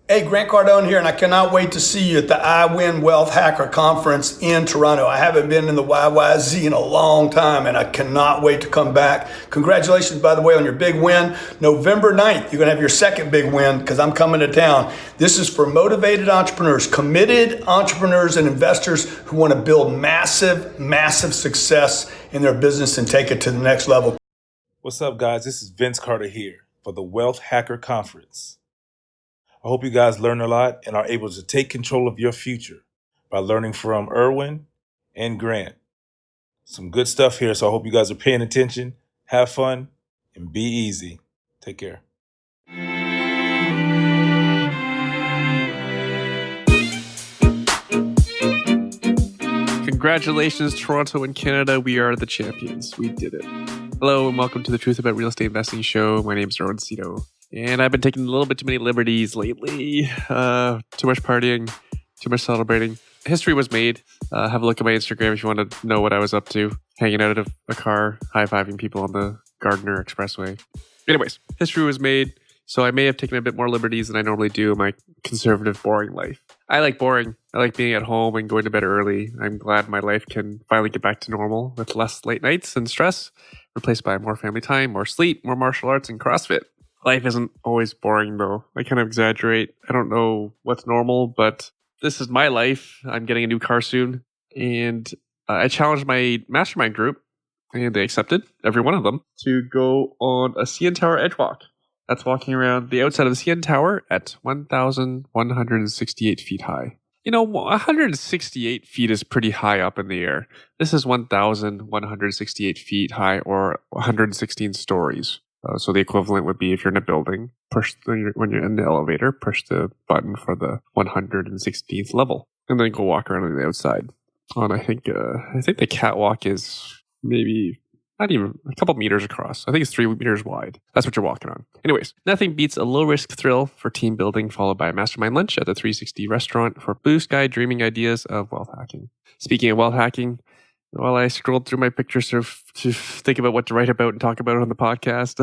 Hey, Grant Cardone here, and I cannot wait to see you at the I Win Wealth Hacker Conference in Toronto. I haven't been in the YYZ in a long time, and I cannot wait to come back. Congratulations, by the way, on your big win. November 9th, you're going to have your second big win because I'm coming to town. This is for motivated entrepreneurs, committed entrepreneurs and investors who want to build massive success in their business and take it to the next level. What's up, guys? This is Vince Carter here for the Wealth Hacker Conference. I hope you guys learn a lot and are able to take control of your future by learning from Erwin and Grant. Some good stuff here, so I hope you guys are paying attention, have fun, and be easy. Take care. Congratulations, Toronto and Canada. We are the champions. We did it. Hello, and welcome to the Truth About Real Estate Investing show. My name is Erwin Cito. And I've been taking a little bit too many liberties lately. Too much partying, too much celebrating. History was made. Have a look at my Instagram if you want to know what I was up to. Hanging out at a car, high-fiving people on the Gardiner Expressway. Anyways, history was made, so I may have taken a bit more liberties than I normally do in my conservative, boring life. I like boring. I like being at home and going to bed early. I'm glad my life can finally get back to normal with less late nights and stress, replaced by more family time, more sleep, more martial arts, and CrossFit. Life isn't always boring, though. I kind of exaggerate. I don't know what's normal, but this is my life. I'm getting a new car soon. And I challenged my mastermind group, and they accepted, every one of them, to go on a CN Tower edge walk. That's walking around the outside of the CN Tower at 1,168 feet high. You know, 168 feet is pretty high up in the air. This is 1,168 feet high, or 116 stories. So the equivalent would be if you're in a building, when you're in the elevator, push the button for the 116th level, and then go walk around on the outside. I think the catwalk is maybe not even a couple meters across. I think it's 3 meters wide. That's what you're walking on. Anyways, nothing beats a low-risk thrill for team building, followed by a mastermind lunch at the 360 restaurant for blue sky dreaming ideas of wealth hacking. Speaking of wealth hacking, while I scrolled through my pictures to think about what to write about and talk about on the podcast,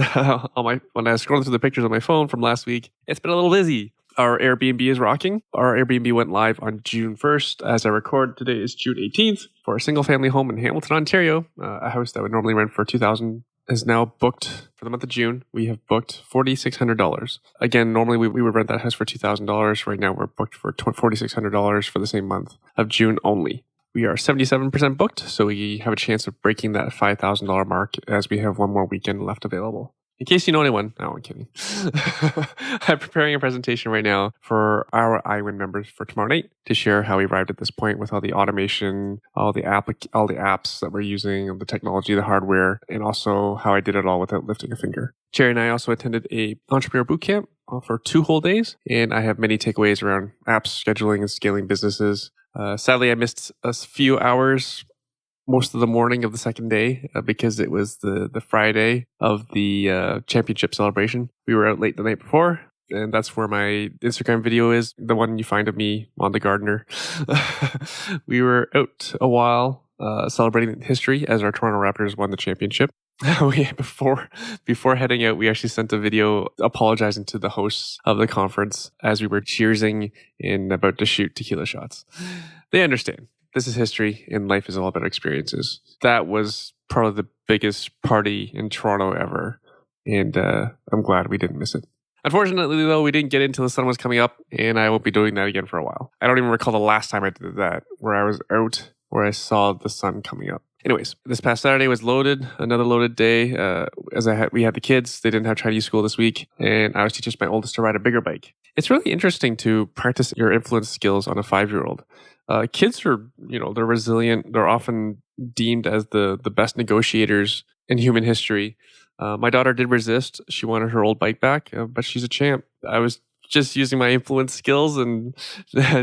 when I was scrolling through the pictures on my phone from last week, it's been a little busy. Our Airbnb is rocking. Our Airbnb went live on June 1st. As I record, today is June 18th for a single-family home in Hamilton, Ontario. A house that would normally rent for $2,000 is now booked for the month of June. We have booked $4,600. Again, normally we would rent that house for $2,000. Right now we're booked for $4,600 for the same month of June only. We are 77% booked, so we have a chance of breaking that $5,000 mark as we have one more weekend left available. In case you know anyone, no, I'm kidding. I'm preparing a presentation right now for our iWin members for tomorrow night to share how we arrived at this point with all the automation, all the apps that we're using, the technology, the hardware, and also how I did it all without lifting a finger. Jerry and I also attended a entrepreneur bootcamp for 2 whole days, and I have many takeaways around apps, scheduling, and scaling businesses. Sadly, I missed a few hours most of the morning of the second day because it was the Friday of the championship celebration. We were out late the night before, and that's where my Instagram video is, the one you find of me on the Gardiner. We were out a while celebrating history as our Toronto Raptors won the championship. Before heading out, we actually sent a video apologizing to the hosts of the conference as we were cheersing and about to shoot tequila shots. They understand. This is history, and life is all about experiences. That was probably the biggest party in Toronto ever, and I'm glad we didn't miss it. Unfortunately, though, we didn't get it until the sun was coming up, and I won't be doing that again for a while. I don't even recall the last time I did that, where I was out, where I saw the sun coming up. Anyways, this past Saturday was loaded, another loaded day. We had the kids. They didn't have Chinese school this week, and I was teaching my oldest to ride a bigger bike. It's really interesting to practice your influence skills on a 5-year-old. Kids are, they're resilient. They're often deemed as the best negotiators in human history. My daughter did resist. She wanted her old bike back, but she's a champ. I was just using my influence skills, and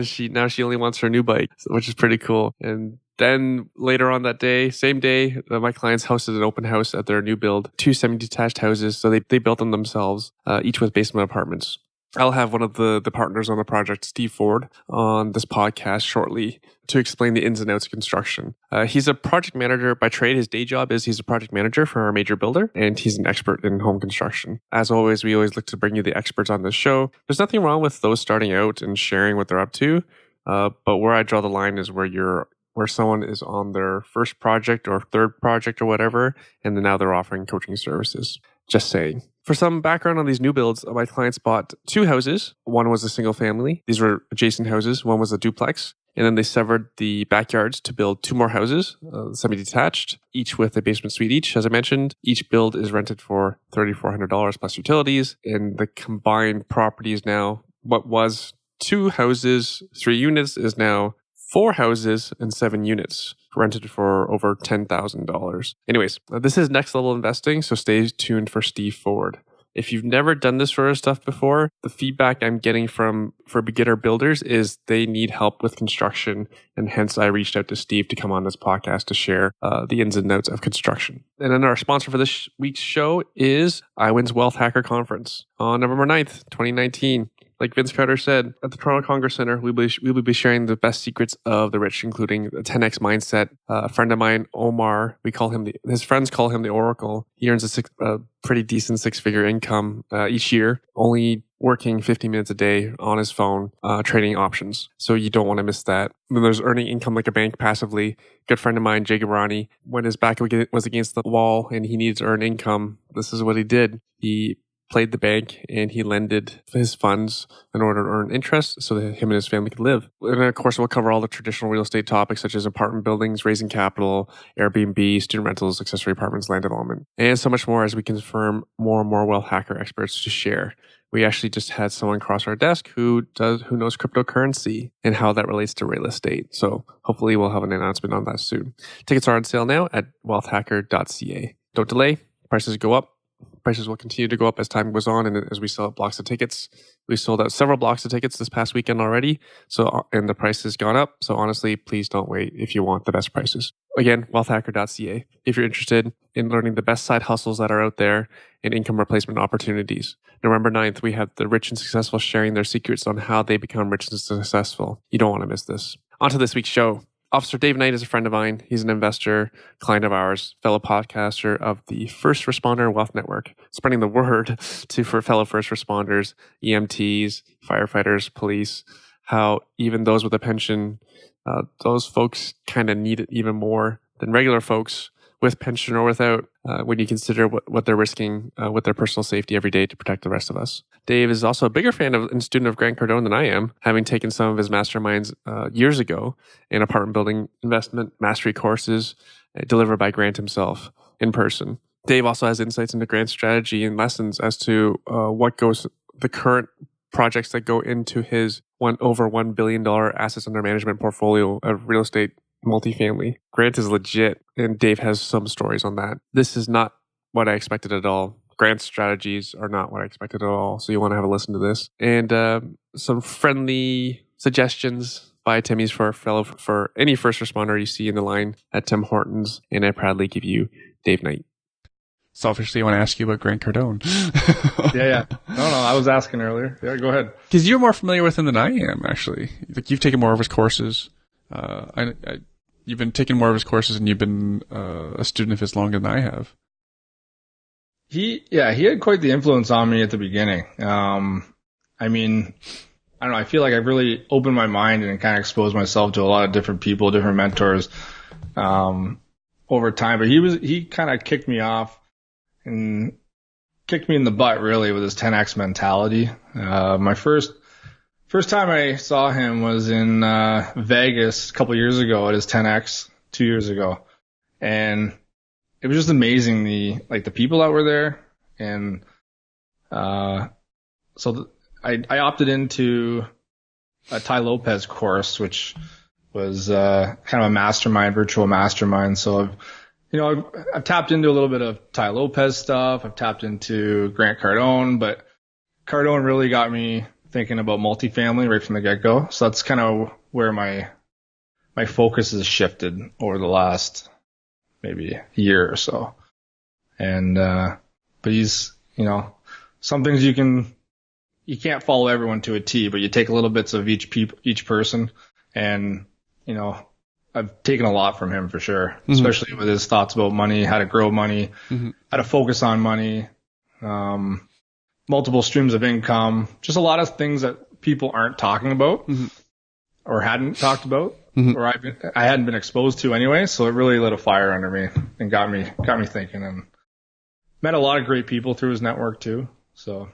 she only wants her new bike, which is pretty cool. And then later on that day, same day, my clients hosted an open house at their new build, 2 semi-detached houses. So they built them themselves, each with basement apartments. I'll have one of the partners on the project, Steve Ford, on this podcast shortly to explain the ins and outs of construction. He's a project manager by trade. His day job is he's a project manager for a major builder, and he's an expert in home construction. As always, we always look to bring you the experts on this show. There's nothing wrong with those starting out and sharing what they're up to, but where I draw the line is where someone is on their first project or third project or whatever, and then now they're offering coaching services. Just saying. For some background on these new builds, my clients bought 2 houses. One was a single family. These were adjacent houses. One was a duplex. And then they severed the backyards to build 2 more houses, semi-detached, each with a basement suite each. As I mentioned, each build is rented for $3,400 plus utilities. And the combined property is now what was 2 houses, 3 units is now 4 houses and 7 units, rented for over $10,000. Anyways, this is next level investing, so stay tuned for Steve Ford. If you've never done this sort of stuff before, the feedback I'm getting for beginner builders is they need help with construction, and hence I reached out to Steve to come on this podcast to share the ins and outs of construction. And then our sponsor for this week's show is iWin's Wealth Hacker Conference on November 9th, 2019. Like Vince Carter said, at the Toronto Congress Center, we will be sharing the best secrets of the rich, including the 10x mindset. A friend of mine, Omar, his friends call him the Oracle. He earns a pretty decent 6-figure income each year, only working 50 minutes a day on his phone, trading options. So you don't want to miss that. Then there's earning income like a bank passively. Good friend of mine, Jay Gabrani, when his back was against the wall and he needed to earn income, this is what he did. He played the bank and he lended his funds in order to earn interest so that him and his family could live. And of course, we'll cover all the traditional real estate topics such as apartment buildings, raising capital, Airbnb, student rentals, accessory apartments, land development, and so much more as we confirm more and more wealth hacker experts to share. We actually just had someone cross our desk who knows cryptocurrency and how that relates to real estate. So hopefully we'll have an announcement on that soon. Tickets are on sale now at wealthhacker.ca. Don't delay. Prices go up. Prices will continue to go up as time goes on and as we sell out blocks of tickets. We sold out several blocks of tickets this past weekend already, and the price has gone up. So honestly, please don't wait if you want the best prices. Again, wealthhacker.ca if you're interested in learning the best side hustles that are out there and income replacement opportunities. November 9th, we have the rich and successful sharing their secrets on how they become rich and successful. You don't want to miss this. On to this week's show. Officer Dave Knight is a friend of mine. He's an investor, client of ours, fellow podcaster of the First Responder Wealth Network, spreading the word for fellow first responders, EMTs, firefighters, police, how even those with a pension, those folks kind of need it even more than regular folks with pension or without, when you consider what they're risking with their personal safety every day to protect the rest of us. Dave is also a bigger fan and student of Grant Cardone than I am, having taken some of his masterminds years ago in apartment building investment mastery courses delivered by Grant himself in person. Dave also has insights into Grant's strategy and lessons as to the current projects that go into his over $1 billion assets under management portfolio of real estate multifamily. Grant is legit, and Dave has some stories on that. This is not what I expected at all. Grant's strategies are not what I expected at all, so you want to have a listen to this. And some friendly suggestions by timmies for any first responder you see in the line at Tim Hortons, and I proudly give you Dave Knight. Selfishly, I want to ask you about Grant Cardone. Yeah. No, I was asking earlier. Yeah, go ahead. Because you're more familiar with him than I am, actually. Like, you've taken more of his courses. You've been taking more of his courses, and you've been a student of his longer than I have. He had quite the influence on me at the beginning. I mean, I don't know. I feel like I've really opened my mind and kind of exposed myself to a lot of different people, different mentors, over time. But he kind of kicked me off and kicked me in the butt, really, with his 10x mentality. My first time I saw him was in Vegas a couple years ago at his 10x 2 years ago, and it was just amazing the people that were there, and so I opted into a Ty Lopez course, which was kind of a mastermind, virtual mastermind. So I've tapped into a little bit of Ty Lopez stuff. I've tapped into Grant Cardone, but Cardone really got me thinking about multifamily right from the get-go. So that's kind of where my focus has shifted over the last maybe year or so. And but he's, some things you can you can't follow everyone to a T, but you take little bits of each person, and I've taken a lot from him for sure, especially with his thoughts about money, how to grow money, how to focus on money, multiple streams of income, just a lot of things that people aren't talking about or hadn't talked about or I hadn't been exposed to anyway. So it really lit a fire under me and got me thinking, and met a lot of great people through his network too. So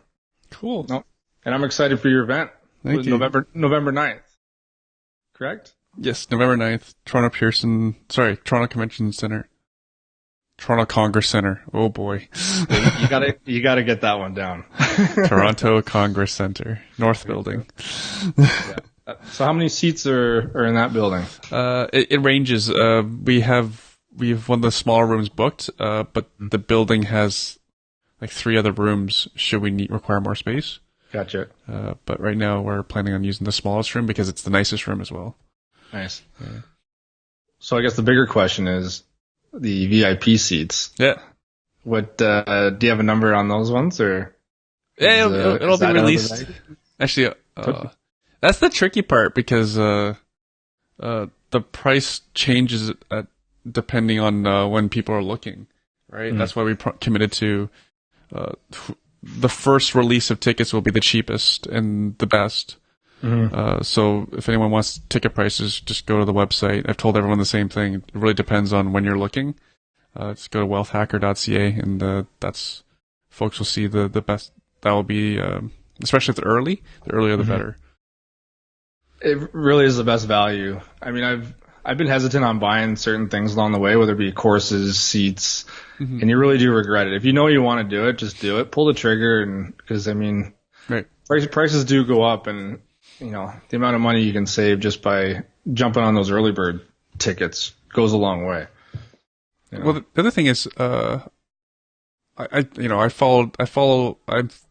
cool. No, and I'm excited for your event. Thank you. November 9th, correct? Yes, November 9th, Toronto Convention Center. Toronto Congress Center. Oh boy. You gotta get that one down. Toronto Congress Center, North Building. Yeah. So how many seats are in that building? It ranges. We have one of the smaller rooms booked, but the building has like 3 other rooms should we require more space. Gotcha. But right now we're planning on using the smallest room because it's the nicest room as well. Nice. Yeah. So I guess the bigger question is the VIP seats. Yeah. What do you have a number on those ones, or? Yeah, it'll be released. Actually, that's the tricky part because the price changes depending on when people are looking, right? That's why we committed to the first release of tickets will be the cheapest and the best. So if anyone wants ticket prices, just go to the website. I've told everyone the same thing. It really depends on when you're looking. Just go to wealthhacker.ca, and that's folks will see the best. That will be especially if they're early. The earlier the better. It really is the best value. I mean, I've been hesitant on buying certain things along the way, whether it be courses, seats, and you really do regret it. If you know you want to do it, just do it. Pull the trigger, and because I mean, right. Prices do go up, and the amount of money you can save just by jumping on those early bird tickets goes a long way. Well, the other thing is, I'm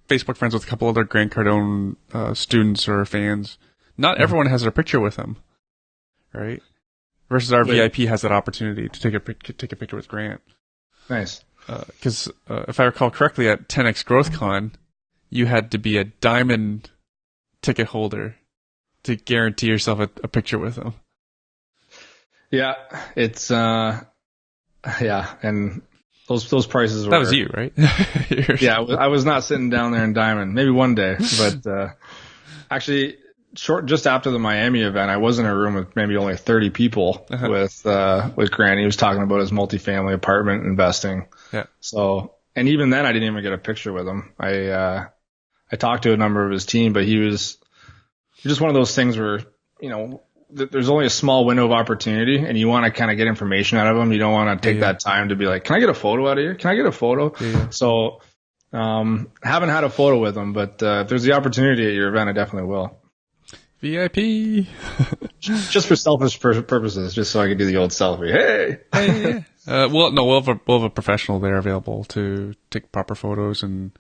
Facebook friends with a couple other Grant Cardone students or fans. Not everyone has their picture with him, right? Versus our VIP has that opportunity to take a picture with Grant. Nice. Because if I recall correctly, at 10X GrowthCon, you had to be a diamond ticket holder to guarantee yourself a picture with him. Yeah, it's and those prices were. That was you, right? Yeah, I was not sitting down there in diamond. Maybe one day, but actually, just after the Miami event, I was in a room with maybe only 30 people with Grant. He was talking about his multifamily apartment investing. Yeah. So, and even then, I didn't even get a picture with him. I talked to a number of his team, but he was just one of those things where there's only a small window of opportunity, and you want to kind of get information out of them. You don't want to take that time to be like, can I get a photo out of here? Can I get a photo? Yeah. So, haven't had a photo with him, but if there's the opportunity at your event, I definitely will. VIP. Just for selfish purposes, just so I can do the old selfie. Hey. We'll have a professional there available to take proper photos, and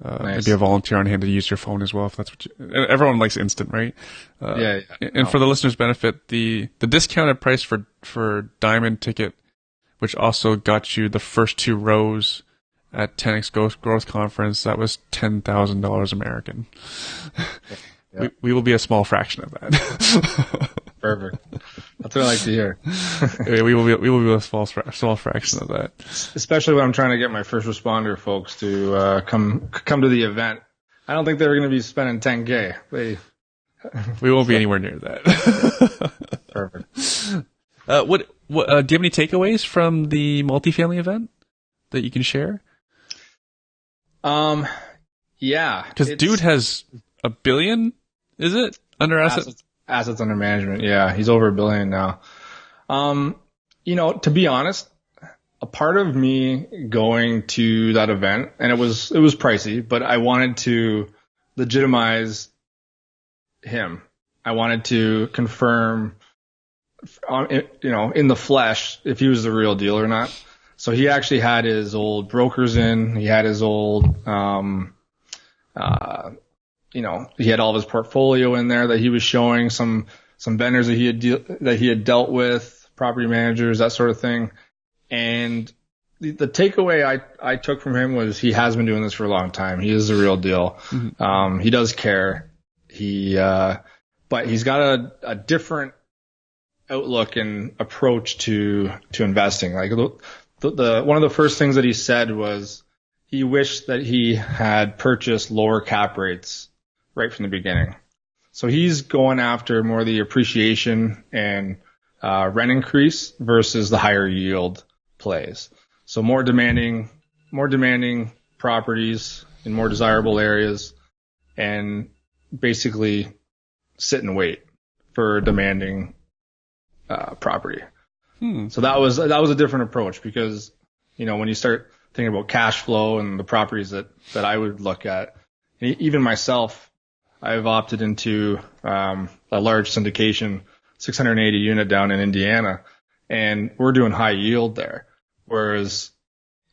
nice. maybe a volunteer on hand to use your phone as well, if that's what everyone likes instant, right? Yeah. And for the listeners' benefit, the discounted price for Diamond ticket, which also got you the first 2 rows at 10X Growth Conference, that was $10,000 American. Yeah. We will be a small fraction of that. Perfect. That's what I like to hear. we will be a small fraction of that. Especially when I'm trying to get my first responder folks to come to the event. I don't think they're going to be spending $10K. We won't be anywhere near that. Perfect. What do you have any takeaways from the multifamily event that you can share? Yeah. Because dude has $1 billion, is it? Under assets under management. Yeah. He's over $1 billion now. To be honest, a part of me going to that event, and it was pricey, but I wanted to legitimize him. I wanted to confirm, in the flesh, if he was the real deal or not. So he actually had his old brokers in. He had his old, he had all of his portfolio in there that he was showing, some vendors that he had dealt with, property managers, that sort of thing. And the takeaway I took from him was he has been doing this for a long time. He is the real deal. Mm-hmm. He does care. But he's got a different outlook and approach to investing. Like the one of the first things that he said was he wished that he had purchased lower cap rates right from the beginning. So he's going after more the appreciation and rent increase versus the higher yield plays. So more demanding properties in more desirable areas, and basically sit and wait for demanding property. So that was a different approach, because when you start thinking about cash flow and the properties that I would look at, even myself, I've opted into a large syndication 680 unit down in Indiana, and we're doing high yield there. Whereas,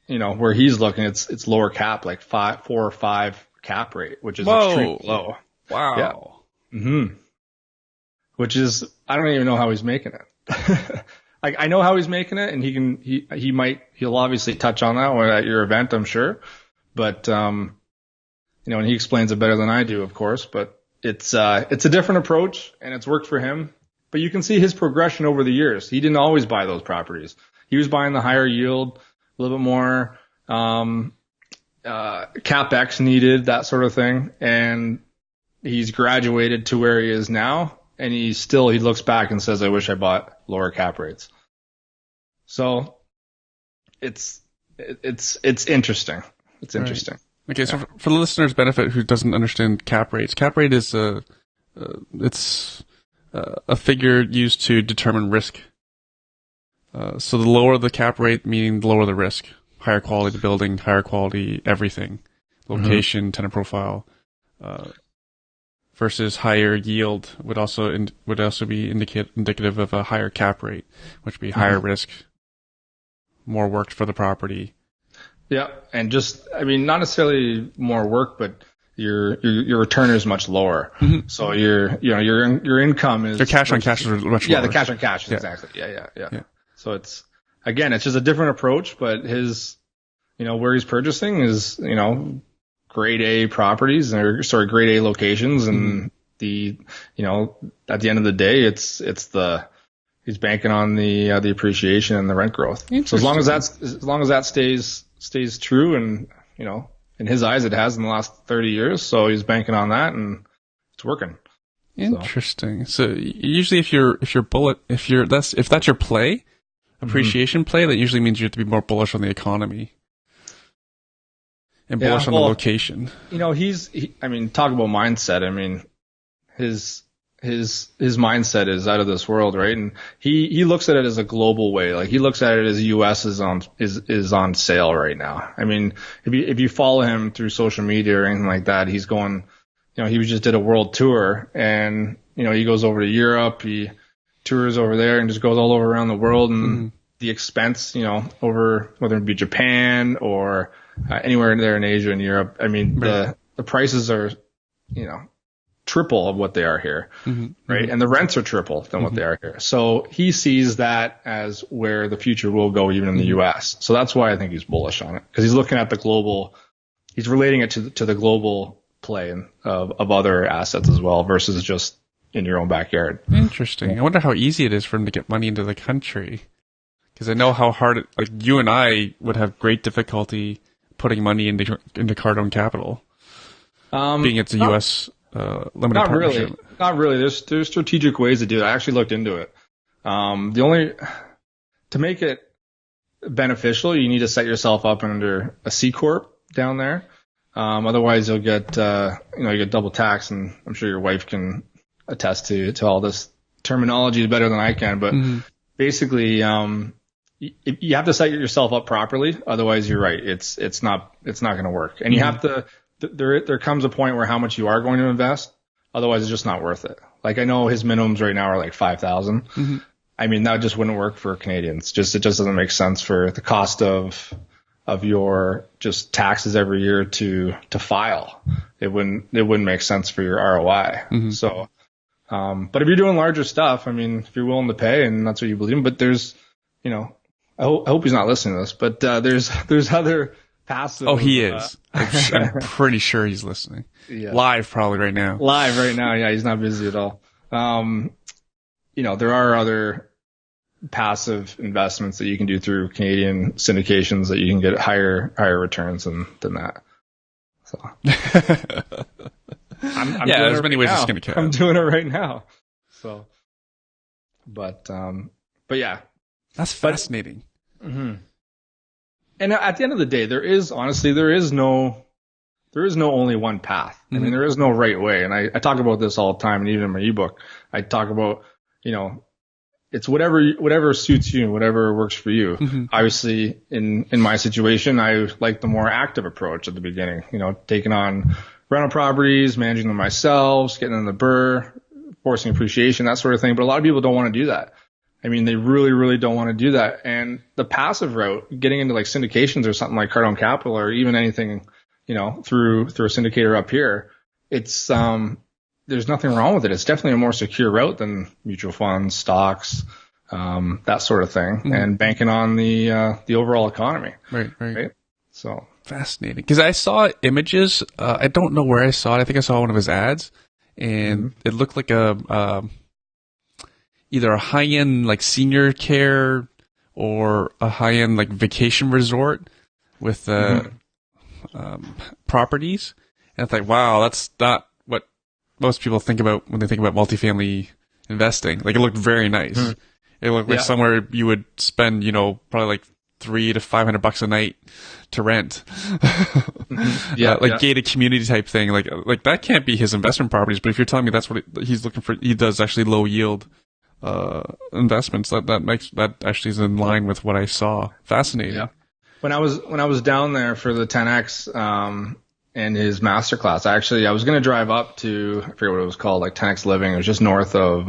where he's looking, it's lower cap, like 4 or 5 cap rate, which is extremely low. Wow. Yeah. Mm-hmm. Which is, I don't even know how he's making it. Like, I know how he's making it, and he'll obviously touch on that at your event, I'm sure. But, and he explains it better than I do, of course, but it's a different approach, and it's worked for him. But you can see his progression over the years. He didn't always buy those properties. He was buying the higher yield, a little bit more, CapEx needed, that sort of thing. And he's graduated to where he is now. And he looks back and says, I wish I bought lower cap rates. So it's interesting. It's interesting. Right. Okay. So for the listener's benefit who doesn't understand cap rate is it's a figure used to determine risk. So the lower the cap rate, meaning the lower the risk. Higher quality the building, higher quality everything, location, tenant profile, versus higher yield would also be indicative of a higher cap rate, which would be higher risk, more work for the property. Yeah, and not necessarily more work, but your return is much lower. Mm-hmm. So your income is your cash on cash is much lower. Yeah, the cash on cash, exactly. Yeah. So it's just a different approach, but where he's purchasing is, grade A properties, or grade A locations, and at the end of the day, he's banking on the appreciation and the rent growth. So as long as that stays true, and in his eyes it has in the last 30 years, so he's banking on that, and it's working. Interesting. So usually if that's your play, appreciation play, that usually means you have to be more bullish on the economy and bullish on the location. Talk about mindset. His mindset is out of this world, right? And he looks at it as a global way. Like, he looks at it as US is on sale right now. If you follow him through social media or anything like that, he's going, he just did a world tour, and he goes over to Europe, he tours over there, and just goes all over around the world, and the expense, over whether it be Japan or anywhere there in Asia and Europe. The prices are, triple of what they are here, right? And the rents are triple than what they are here. So he sees that as where the future will go, even in the U.S. So that's why I think he's bullish on it, because he's looking at he's relating it to the global play of other assets as well, versus just in your own backyard. Interesting. I wonder how easy it is for him to get money into the country, because I know how hard you and I would have great difficulty putting money into Cardone Capital, being it's a U.S. Limited partnership. Not really. There's strategic ways to do it. I actually looked into it. To make it beneficial, you need to set yourself up under a C corp down there. Otherwise, you'll get you get double tax, and I'm sure your wife can attest to all this terminology better than I can. But basically, you have to set yourself up properly. Otherwise, you're right. It's not going to work. And you have to. There comes a point where how much you are going to invest. Otherwise, it's just not worth it. Like, I know his minimums right now are like $5,000. That just wouldn't work for Canadians. It just doesn't make sense for the cost of your just taxes every year to file. It wouldn't make sense for your ROI. So, but if you're doing larger stuff, if you're willing to pay and that's what you believe in, but there's I hope he's not listening to this, but there's other passive. Oh, he is. I'm pretty sure he's listening. Yeah. Live probably right now. Live right now. Yeah, he's not busy at all. There are other passive investments that you can do through Canadian syndications that you can get higher returns than that. So I'm yeah, doing there's it many right ways now. to skin a cat. I'm doing it right now. So, but yeah, that's fascinating. Mm-hmm. And at the end of the day, there is no only one path. Mm-hmm. I mean, there is no right way. And I talk about this all the time, and even in my ebook, I talk about, it's whatever suits you and whatever works for you. Mm-hmm. Obviously, in my situation, I like the more active approach at the beginning, taking on rental properties, managing them myself, getting in the BRRRR, forcing appreciation, that sort of thing. But a lot of people don't want to do that. I mean, they really, really don't want to do that. And the passive route, getting into like syndications or something like Cardone Capital or even anything, through a syndicator up here, it's, there's nothing wrong with it. It's definitely a more secure route than mutual funds, stocks, that sort of thing, mm-hmm. and banking on the overall economy. Right. So fascinating. Cause I saw images, I don't know where I saw it. I think I saw one of his ads and mm-hmm. it looked like either a high-end like senior care or a high-end like vacation resort with properties. And it's like, wow, that's not what most people think about when they think about multifamily investing. Like it looked very nice. Mm-hmm. It looked like somewhere you would spend, probably like $300 to $500 a night to rent. Gated community type thing. Like that can't be his investment properties. But if you're telling me that's what he's looking for, he does actually low yield investments. That actually is in line with what I saw. Fascinating. Yeah. When I was down there for the 10X and his masterclass, I was going to drive up to, I forget what it was called, like 10X Living. It was just north of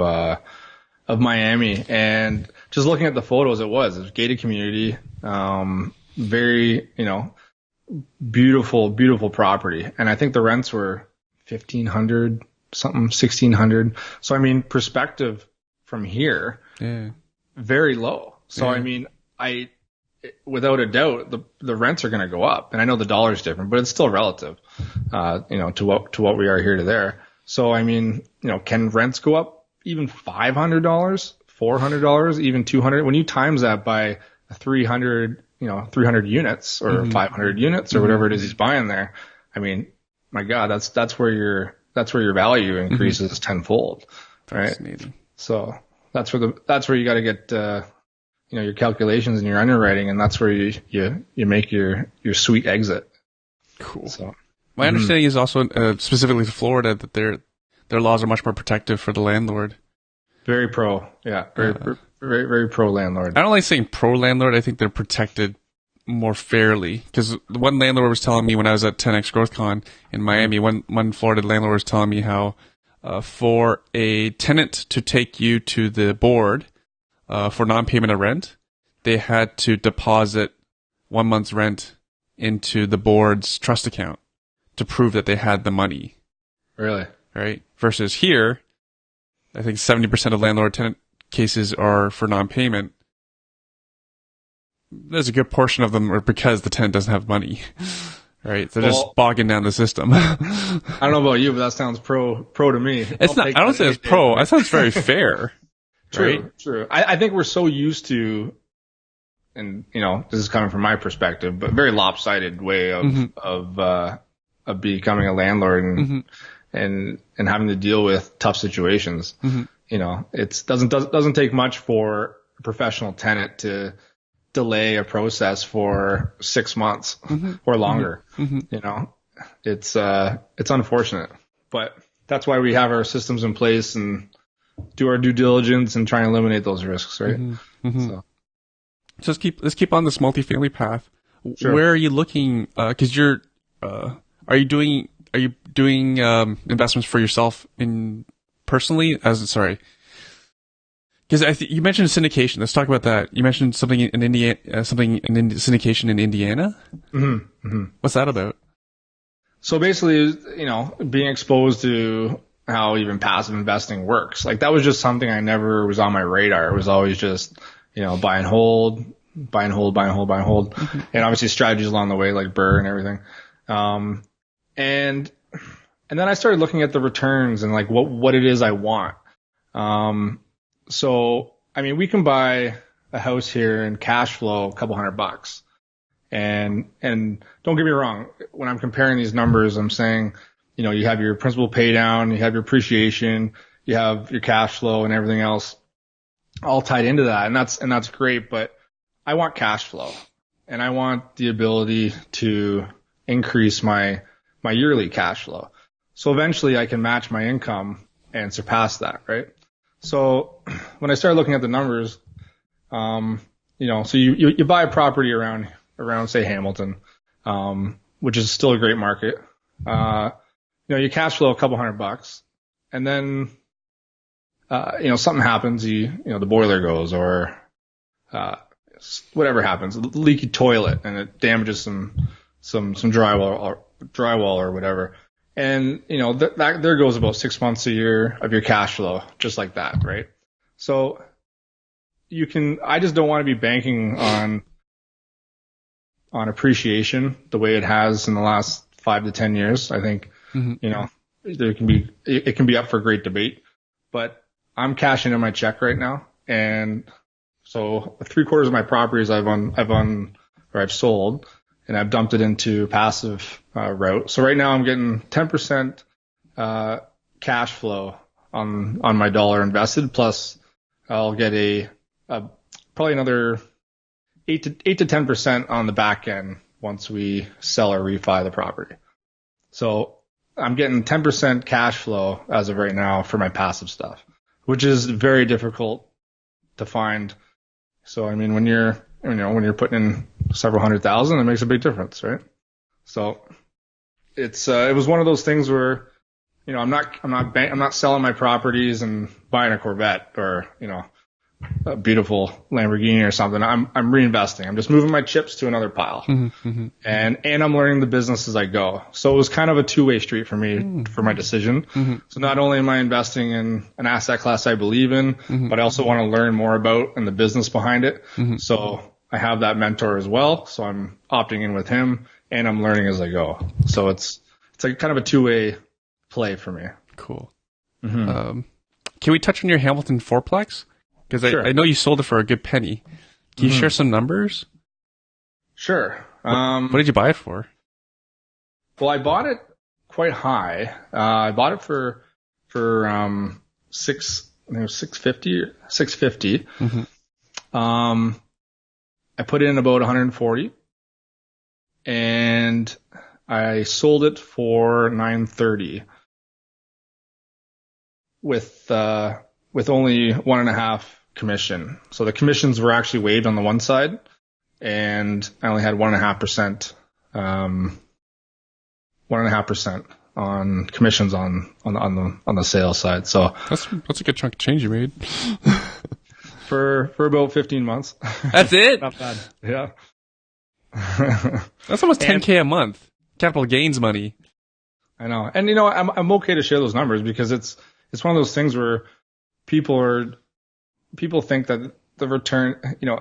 Miami, and just looking at the photos, it was gated community, very, beautiful property. And I think the rents were $1,500 something, $1,600. So I mean, perspective from here, very low. So I mean, without a doubt, the rents are going to go up, and I know the dollar is different, but it's still relative, to what we are here to there. So I mean, can rents go up even $500, $400, even $200? When you times that by 300 units or mm-hmm. 500 units or whatever it is he's buying there, I mean, my God, that's where your value increases mm-hmm. tenfold, right? So that's where you got to get your calculations and your underwriting, and that's where you make your sweet exit. Cool. So my understanding is also specifically to Florida that their laws are much more protective for the landlord. Very pro, yeah, very pro landlord. I don't like saying pro landlord. I think they're protected more fairly, because one landlord was telling me when I was at 10X GrowthCon in Miami, one Florida landlord was telling me how for a tenant to take you to the board for non-payment of rent, they had to deposit 1 month's rent into the board's trust account to prove that they had the money. Really? Right? Versus here, I think 70% of landlord-tenant cases are for non-payment. There's a good portion of them are because the tenant doesn't have money. Right? They're just bogging down the system. I don't know about you, but that sounds pro to me. It's not. I don't say it's pro. That sounds very fair. True, right? True. I think we're so used to, and this is coming from my perspective, but very lopsided way of mm-hmm. of becoming a landlord and mm-hmm. and having to deal with tough situations. Mm-hmm. It doesn't take much for a professional tenant to delay a process for 6 months mm-hmm. or longer. Mm-hmm. It's unfortunate, but that's why we have our systems in place and do our due diligence and try and eliminate those risks, right? Mm-hmm. Mm-hmm. So let's keep on this multifamily path. Sure. Where are you looking? Because are you doing investments for yourself personally? Because you mentioned syndication. Let's talk about that. You mentioned something in Indiana, syndication in Indiana. Mm-hmm. Mm-hmm. What's that about? So basically, being exposed to how even passive investing works. Like that was just something I never was on my radar. It was always just, buy and hold, buy and hold, buy and hold, buy and hold. And obviously strategies along the way, like Burr and everything. And then I started looking at the returns and like what it is I want. So, I mean, we can buy a house here in cash flow, a couple $100. And don't get me wrong. When I'm comparing these numbers, I'm saying, you know, you have your principal pay down, you have your appreciation, you have your cash flow and everything else all tied into that. And that's great, but I want cash flow and I want the ability to increase my yearly cash flow. So eventually I can match my income and surpass that, right? So when I started looking at the numbers, you know, so you buy a property around say Hamilton, which is still a great market. You know, you cash flow a couple $100 and then, you know, something happens, you know, the boiler goes or, whatever happens, a leaky toilet and it damages some drywall or whatever. And, you know, that there goes about 6 months a year of your cash flow, just like that, right? So I just don't want to be banking on appreciation the way it has in the last 5 to 10 years. I think, you know, it can be up for great debate, but I'm cashing in my check right now. And so 3/4 of my properties I've sold and I've dumped it into passive, route. So right now I'm getting 10%, cash flow on my dollar invested. Plus I'll get probably another 8 to 10% on the back end once we sell or refi the property. So I'm getting 10% cash flow as of right now for my passive stuff, which is very difficult to find. So, I mean, when you're putting in several $100,000, it makes a big difference, right? So it was one of those things where, you know, I'm not selling my properties and buying a Corvette or, you know, a beautiful Lamborghini or something. I'm reinvesting. I'm just moving my chips to another pile. And I'm learning the business as I go. So it was kind of a two-way street for me for my decision. So not only am I investing in an asset class I believe in, but I also want to learn more about and the business behind it. So I have that mentor as well. So I'm opting in with him and I'm learning as I go. So it's like kind of a two-way play for me. Cool. Can we touch on your Hamilton fourplex? Because sure. I know you sold it for a good penny. Can you share some numbers? Sure. What did you buy it for? Well, I bought it quite high. I bought it for $650. I put in about 140, and I sold it for 930 with only 1.5 commission. So the commissions were actually waived on the one side, and I only had 1.5%, 1.5% on commissions on the sales side. So that's a good chunk of change you made. for about 15 months. That's it? Not bad. Yeah. That's almost $10K a month. Capital gains money. I know. And you know, I'm okay to share those numbers because it's one of those things where people think that the return, you know,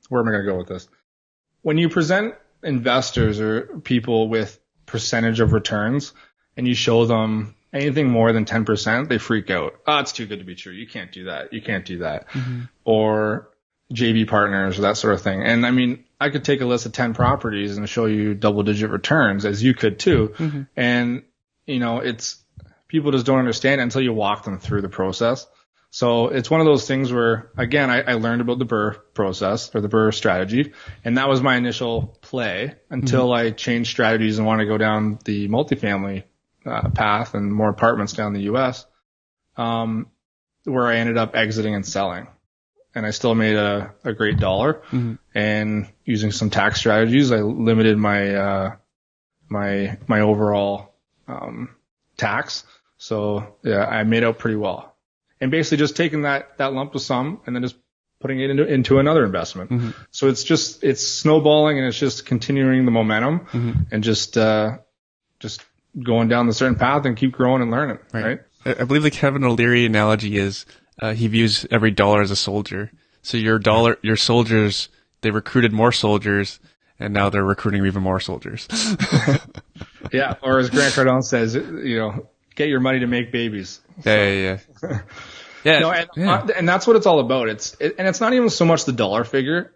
where am I going to go with this? When you present investors or people with percentage of returns and you show them anything more than 10%, they freak out. Oh, it's too good to be true. You can't do that. You can't do that. Or JV partners or that sort of thing. And I mean, I could take a list of 10 properties and show you double digit returns, as you could too. And, you know, people just don't understand it until you walk them through the process. So it's one of those things where, again, I learned about the Burr process or the Burr strategy, and that was my initial play until I changed strategies and wanted to go down the multifamily path and more apartments down the U.S., where I ended up exiting and selling. And I still made a great dollar. And using some tax strategies, I limited my my overall tax. So yeah, I made out pretty well. And basically just taking that lump of sum and then just putting it into another investment. So it's snowballing and it's just continuing the momentum and just going down the certain path and keep growing and learning. Right. I believe the Kevin O'Leary analogy is, he views every dollar as a soldier. So your soldiers, they recruited more soldiers, and now they're recruiting even more soldiers. Yeah, or as Grant Cardone says, get your money to make babies. Yeah. And that's what it's all about. And it's not even so much the dollar figure.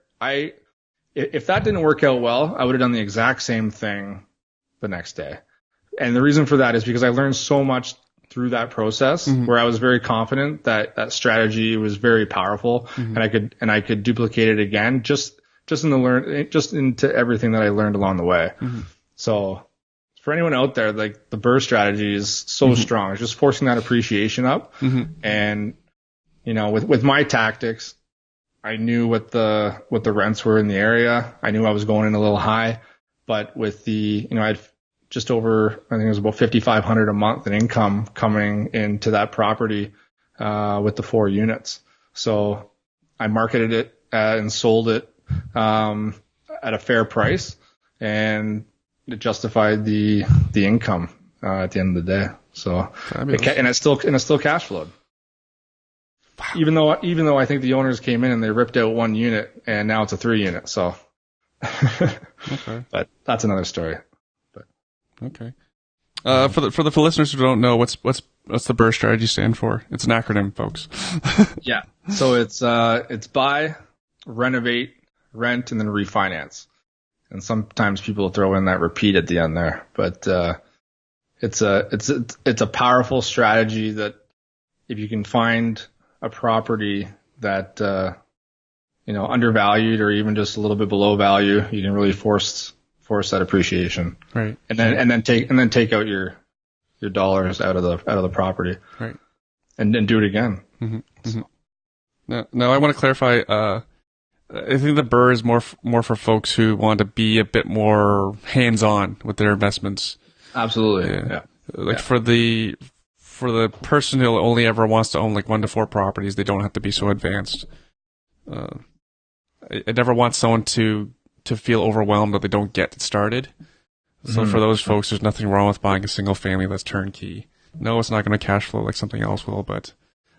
If that didn't work out well, I would have done the exact same thing the next day. And the reason for that is because I learned so much through that process, where I was very confident that that strategy was very powerful, and I could duplicate it again just into everything that I learned along the way. So for anyone out there, like, the BRRRR strategy is so strong. It's just forcing that appreciation up. And, with my tactics, I knew what the rents were in the area. I knew I was going in a little high, but with I had just over, I think it was about $5,500 a month in income coming into that property, with the 4 units. So I marketed it and sold it, at a fair price, and it justified the income, at the end of the day. So, and it still cash flowed. Wow. Even though I think the owners came in and they ripped out 1 unit, and now it's a 3 unit. So, okay. But that's another story. Okay. For the listeners who don't know, what's the BRRRR strategy stand for? It's an acronym, folks. Yeah. So it's buy, renovate, rent, and then refinance. And sometimes people throw in that repeat at the end there, but it's a powerful strategy that if you can find a property that undervalued or even just a little bit below value, you can really force that appreciation, right? And then take out your dollars out of the property, right? And then do it again. So. Now I want to clarify. I think the BRRRR is more for folks who want to be a bit more hands-on with their investments. Absolutely, yeah. For the person who only ever wants to own like 1 to 4 properties, they don't have to be so advanced. I never want someone to feel overwhelmed that they don't get it started. So for those folks, there's nothing wrong with buying a single family that's turnkey. No, it's not going to cash flow like something else will, but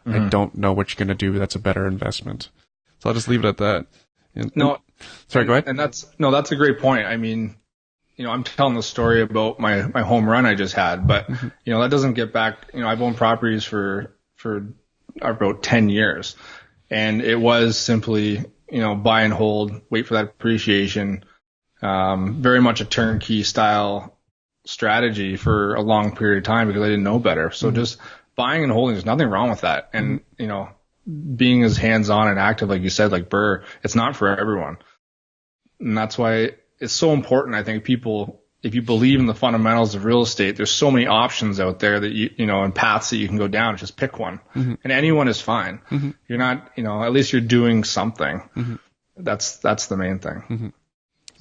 I don't know what you're going to do that's a better investment. So I'll just leave it at that. Sorry, go ahead. And that's a great point. I mean, I'm telling the story about my home run I just had, but that doesn't get back. I've owned properties for about 10 years, and it was simply, buy and hold, wait for that appreciation. Very much a turnkey style strategy for a long period of time because I didn't know better. So just buying and holding, there's nothing wrong with that. And, being as hands-on and active, like you said, like BRRRR, it's not for everyone. And that's why it's so important. I think if you believe in the fundamentals of real estate, there's so many options out there that and paths that you can go down. Just pick one, and anyone is fine. You're not, at least you're doing something. That's the main thing.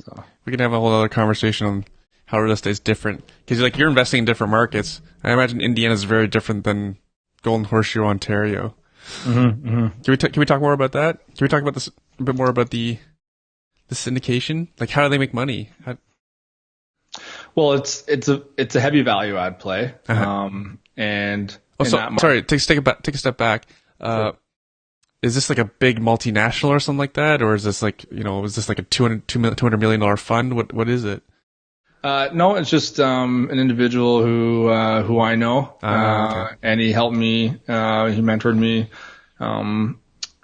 So we can have a whole other conversation on how real estate is different because you're investing in different markets. I imagine Indiana is very different than Golden Horseshoe, Ontario. Can we talk more about that? Can we talk about this a bit more about the syndication? Like, how do they make money? Well, it's a heavy value add play. And sorry, take a step back. Sure. Is this like a big multinational or something like that, or is this like is this like a $200 million fund? What is it? No, it's just an individual who I know, okay. And he helped me. He mentored me a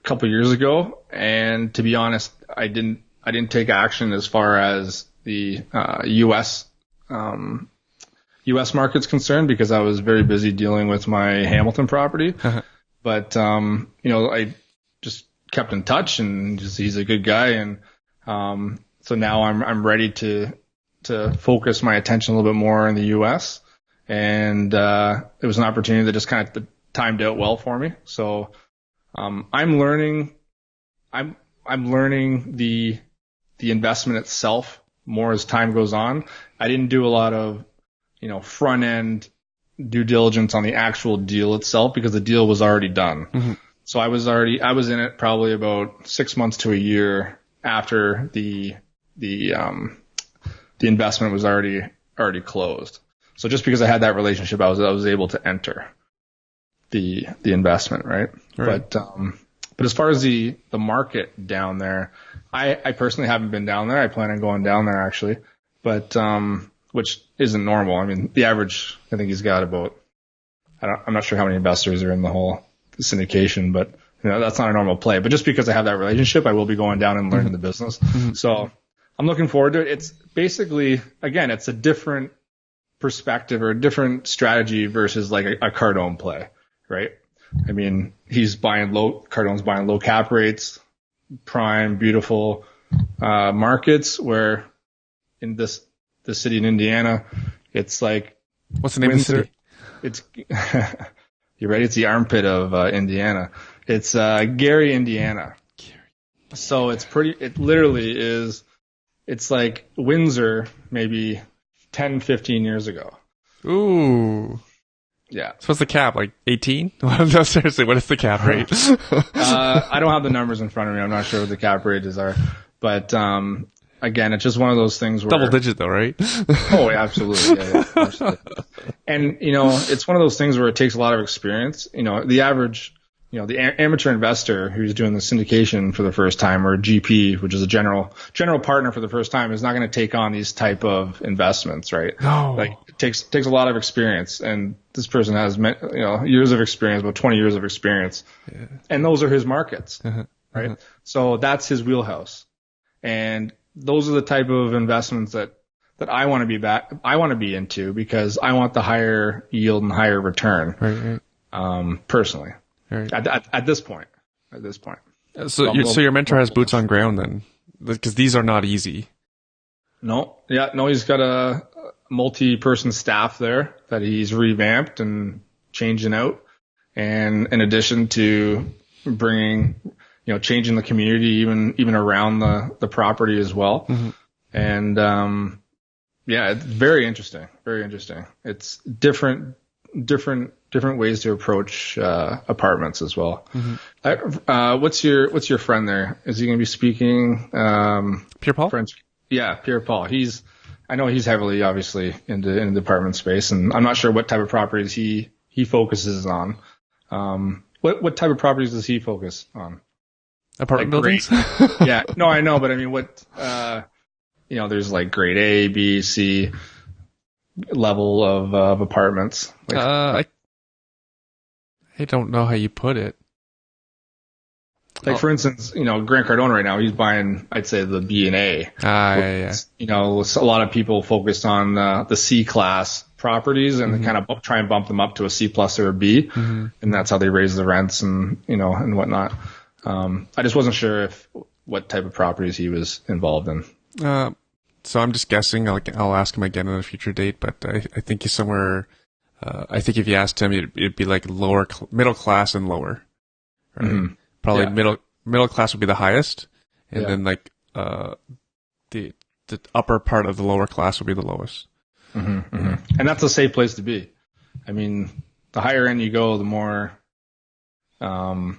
couple years ago, and to be honest, I didn't take action as far as the U.S. market's concerned because I was very busy dealing with my Hamilton property. But I just kept in touch, and he's a good guy, and so now I'm ready to focus my attention a little bit more in the U.S. And it was an opportunity that just kind of timed out well for me. So I'm learning the investment itself more as time goes on. I didn't do a lot of front end due diligence on the actual deal itself because the deal was already done. So I was in it probably about 6 months to a year after the investment was already closed. So just because I had that relationship, I was able to enter the investment, right? But as far as the market down there, I personally haven't been down there. I plan on going down there actually, but which isn't normal. I mean, the average, I think he's got about, I'm not sure how many investors are in the whole syndication, but that's not a normal play. But just because I have that relationship, I will be going down and learning the business. So I'm looking forward to it. It's basically, again, it's a different perspective or a different strategy versus like a Cardone play, right? I mean, Cardone's buying low cap rates, prime, beautiful markets, where in the city in Indiana, it's like, what's the name of the city? It's you ready? It's the armpit of Indiana. It's Gary, Indiana. So it literally is, it's like Windsor maybe 10, 15 years ago. Ooh. Yeah. So what's the cap? Like 18? No, seriously, what is the cap rate? I don't have the numbers in front of me. I'm not sure what the cap rates are. But again, it's just one of those things where... Double digit though, right? Oh, yeah, absolutely. Yeah, of course. And, it's one of those things where it takes a lot of experience. The average... the amateur investor who's doing the syndication for the first time, or GP, which is a general partner for the first time, is not going to take on these type of investments, right? No. Like it takes a lot of experience, and this person has years of experience, about 20 years of experience, and those are his markets, right? So that's his wheelhouse, and those are the type of investments that I want to be into, because I want the higher yield and higher return, personally. Right. At this point. So your mentor has boots on ground then, because these are not easy. No, he's got a multi-person staff there that he's revamped and changing out, and in addition to bringing, changing the community even around the property as well, and it's very interesting. It's different ways to approach apartments as well. What's your friend there? Is he going to be speaking? Pierre Paul? French? Yeah, Pierre Paul. I know he's heavily obviously into the apartment space, and I'm not sure what type of properties he focuses on. What type of properties does he focus on? Apartment buildings? Yeah, no, I know, but I mean, what? There's like grade A, B, C level of apartments. I don't know how you put it. Like, for instance, Grant Cardone right now, he's buying, I'd say, the B and A. Yeah. A lot of people focus on the C class properties, and they kind of try and bump them up to a C plus or a B, and that's how they raise the rents and and whatnot. I just wasn't sure what type of properties he was involved in. So I'm just guessing. I'll ask him again on a future date, but I think he's somewhere. I think if you asked him, it'd be like middle class and lower, right? Probably middle class would be the highest, and then like the upper part of the lower class would be the lowest. And that's a safe place to be. I mean, the higher end you go, the more, I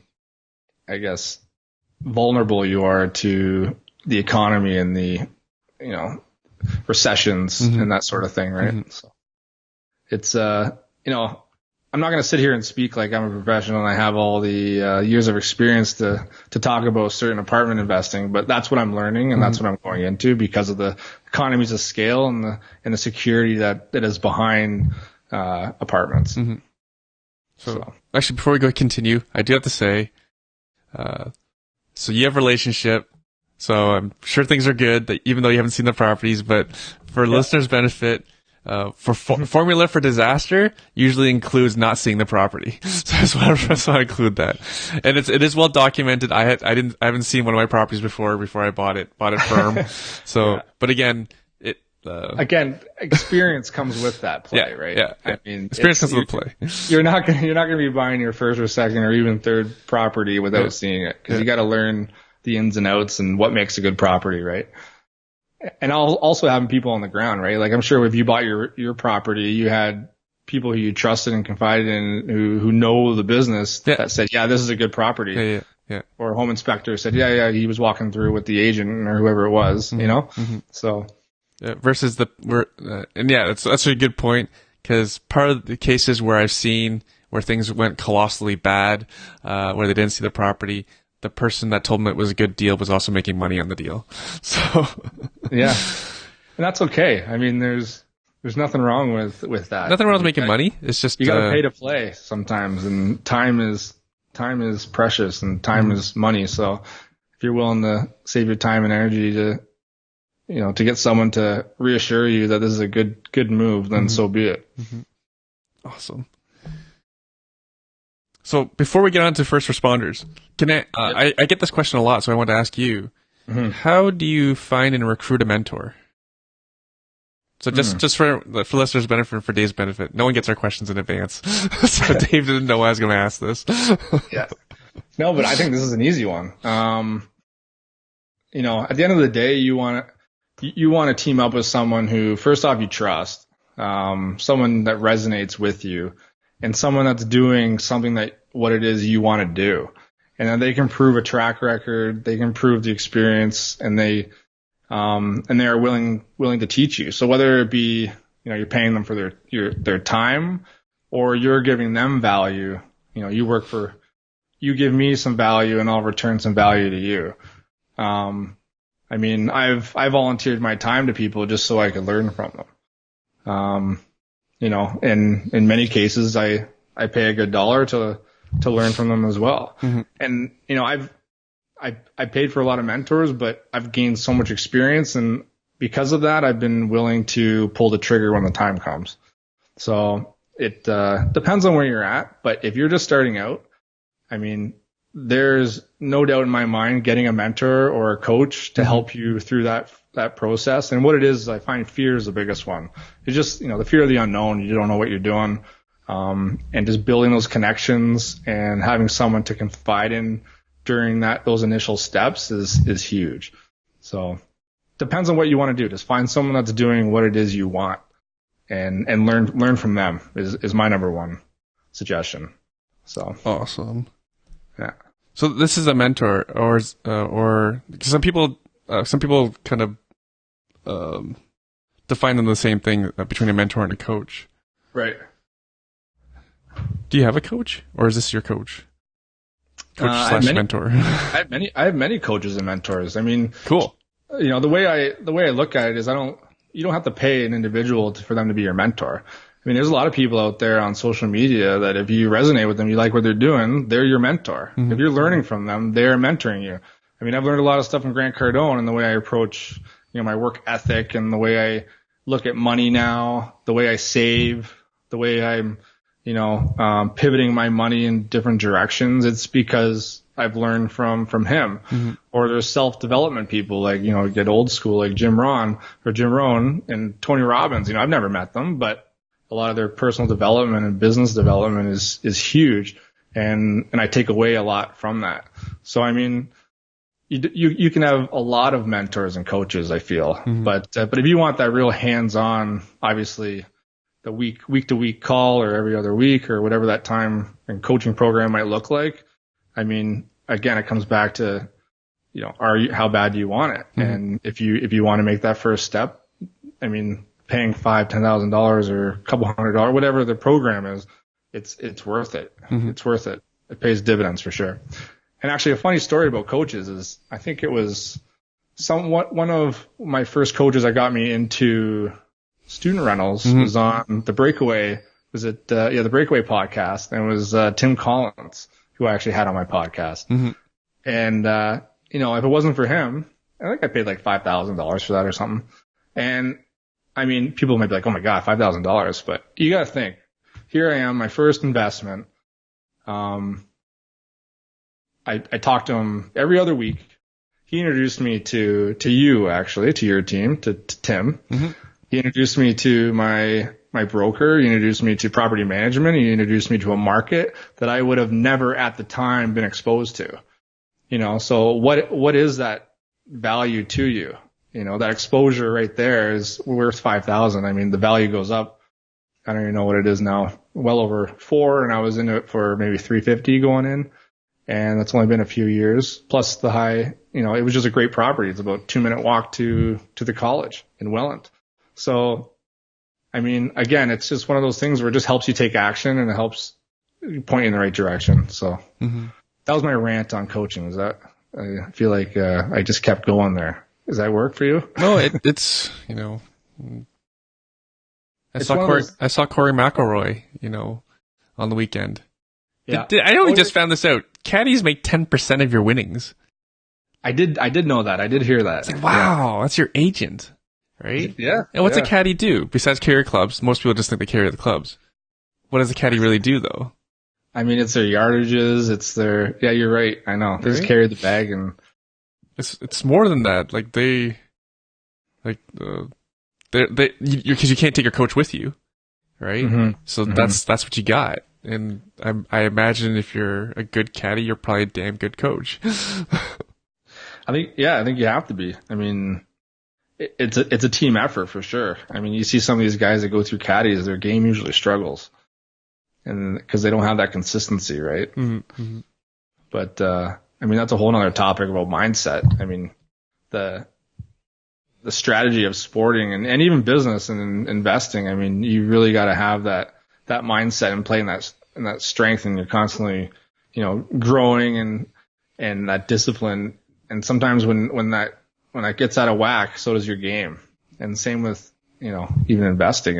guess, vulnerable you are to the economy and the recessions and that sort of thing, right? So it's I'm not going to sit here and speak like I'm a professional and I have all the years of experience to talk about certain apartment investing, but that's what I'm learning, and that's what I'm going into because of the economies of scale and the security that is behind apartments. So actually, before we continue, I do have to say, so you have a relationship. So I'm sure things are good, that even though you haven't seen the properties, but for listeners' benefit, formula for disaster usually includes not seeing the property. So I just want to include that. And it is well documented. I haven't seen one of my properties before I bought it firm. So, but again, again, experience comes with that play, right? Yeah. I mean, experience comes with play. You're not going to be buying your first or second or even third property without seeing it, because you got to learn the ins and outs and what makes a good property, right? And also having people on the ground, right? Like, I'm sure if you bought your property, you had people who you trusted and confided in who know the business that said, yeah, this is a good property. Yeah. Or a home inspector said, yeah, he was walking through with the agent or whoever it was, So. Versus that's a good point, because part of the cases where I've seen where things went colossally bad, where they didn't see the property, the person that told him it was a good deal was also making money on the deal. So yeah, and that's okay. I mean, there's nothing wrong with that. Nothing wrong with making money. It's just you got to pay to play sometimes, and time is precious, and time is money. So if you're willing to save your time and energy to get someone to reassure you that this is a good move, then so be it. Awesome. So before we get on to first responders, can I get this question a lot, so I want to ask you, how do you find and recruit a mentor? So just for listeners' benefit, for Dave's benefit, no one gets our questions in advance. So Dave didn't know I was going to ask this. Yeah. No, but I think this is an easy one. At the end of the day, you want to team up with someone who, first off, you trust, someone that resonates with you, and someone that's doing something that what it is you want to do. And then they can prove a track record, they can prove the experience, and they are willing to teach you. So whether it be, you're paying them for their time, or you're giving them value, you give me some value and I'll return some value to you. I volunteered my time to people just so I could learn from them. In many cases, I pay a good dollar to learn from them as well. And, I paid for a lot of mentors, but I've gained so much experience. And because of that, I've been willing to pull the trigger when the time comes. So it depends on where you're at. But if you're just starting out, there's no doubt in my mind getting a mentor or a coach to help you through that process. And what it is, I find fear is the biggest one. It's just, the fear of the unknown. You don't know what you're doing. And just building those connections and having someone to confide in during those initial steps is huge. So depends on what you want to do. Just find someone that's doing what it is you want and learn from them is my number one suggestion. So awesome. Yeah. So this is a mentor, or some people kind of define them the same thing between a mentor and a coach. Right. Do you have a coach, or is this your coach? Coach / mentor. I have many coaches and mentors. Cool. The way I look at it is you don't have to pay an individual for them to be your mentor. There's a lot of people out there on social media that if you resonate with them, you like what they're doing, they're your mentor. If you're learning from them, they're mentoring you. I've learned a lot of stuff from Grant Cardone and the way I approach, my work ethic and the way I look at money now, the way I save, the way I'm, pivoting my money in different directions. It's because I've learned from him. Or there's self-development people like, get old school like Jim Rohn and Tony Robbins. I've never met them, but a lot of their personal development and business development is huge. And I take away a lot from that. So, you can have a lot of mentors and coaches, I feel, but if you want that real hands-on, obviously the week to week call or every other week or whatever that time and coaching program might look like. Again, it comes back to, how bad do you want it? And if you want to make that first step, paying $5,000-$10,000 or a couple $100, whatever the program is, it's worth it. It's worth it. It pays dividends for sure. And actually, a funny story about coaches is I think it was one of my first coaches that got me into student rentals was on the Breakaway. Was it the Breakaway podcast? And it was Tim Collins, who I actually had on my podcast. And if it wasn't for him, I think I paid like $5,000 for that or something. And people might be like, oh my God, $5,000. But you got to think, here I am, my first investment. I talked to him every other week. He introduced me to you, actually, to your team, to Tim. He introduced me to my broker. He introduced me to property management. He introduced me to a market that I would have never at the time been exposed to. So what is that value to you? That exposure right there is worth 5,000. The value goes up. I don't even know what it is now. Well over 4, and I was into it for maybe 350 going in. And that's only been a few years. Plus the high, it was just a great property. It's about a 2-minute walk to the college in Welland. So, again, it's just one of those things where it just helps you take action and it helps point you in the right direction. So that was my rant on coaching. Is that I feel like I just kept going there. Does that work for you? No, it's I saw Corey McIlroy, on the weekend. Yeah. I only just found this out. Caddies make 10% of your winnings. I did know that. I did hear that. It's like, wow, that's your agent, right? Yeah. And what's a caddy do besides carry clubs? Most people just think they carry the clubs. What does a caddy really do, though? I mean, it's their yardages. It's their. Yeah, you're right. I know. They just carry the bag, and it's more than that. Like because you can't take your coach with you, right? Mm-hmm. So that's what you got. And I imagine if you're a good caddy, you're probably a damn good coach. I think you have to be. I mean, it's a team effort for sure. I mean, you see some of these guys that go through caddies, their game usually struggles, and because they don't have that consistency, right? Mm-hmm. But I mean, that's a whole other topic about mindset. I mean, the strategy of sporting and even business and investing. I mean, you really got to have that mindset and play in that strength, and you're constantly, growing and that discipline. And sometimes when that gets out of whack, so does your game. And same with, even investing.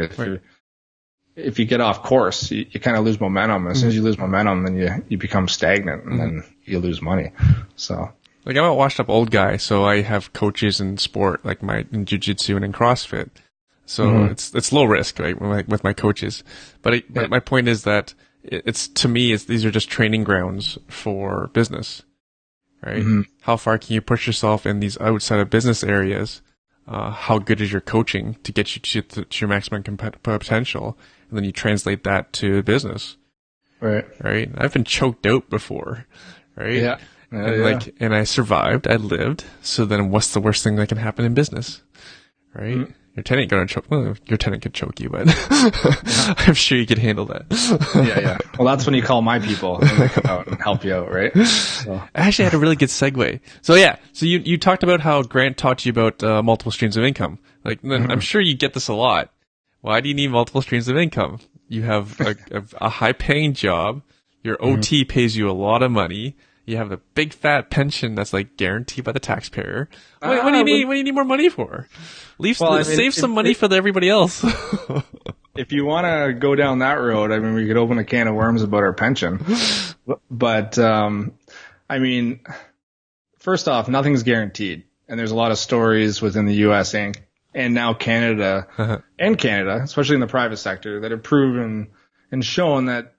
If you get off course, you kind of lose momentum. As soon as you lose momentum, then you become stagnant, and then you lose money. So. Like, I'm a washed up old guy, so I have coaches in sport, like in jiu-jitsu and in CrossFit. So it's low risk, right, with my coaches. But my point is that to me, these are just training grounds for business, right? Mm-hmm. How far can you push yourself in these outside of business areas? How good is your coaching to get you to your maximum potential? And then you translate that to business. Right. I've been choked out before, right? Yeah. And I survived. I lived. So then, what's the worst thing that can happen in business, right? Mm-hmm. Your tenant gonna choke. Well, your tenant could choke you, but I'm sure you could handle that. Yeah. Well, that's when you call my people and they come out and help you out, right? So. I actually had a really good segue. So you talked about how Grant taught you about multiple streams of income. Like, I'm sure you get this a lot. Why do you need multiple streams of income? You have a high-paying job. Your OT pays you a lot of money. You have a big fat pension that's like guaranteed by the taxpayer. What do you need? What do you need more money for? Save some money for everybody else. If you want to go down that road, I mean, we could open a can of worms about our pension. But I mean, first off, nothing's guaranteed, and there's a lot of stories within the U.S. and now Canada, especially in the private sector, that have proven and shown that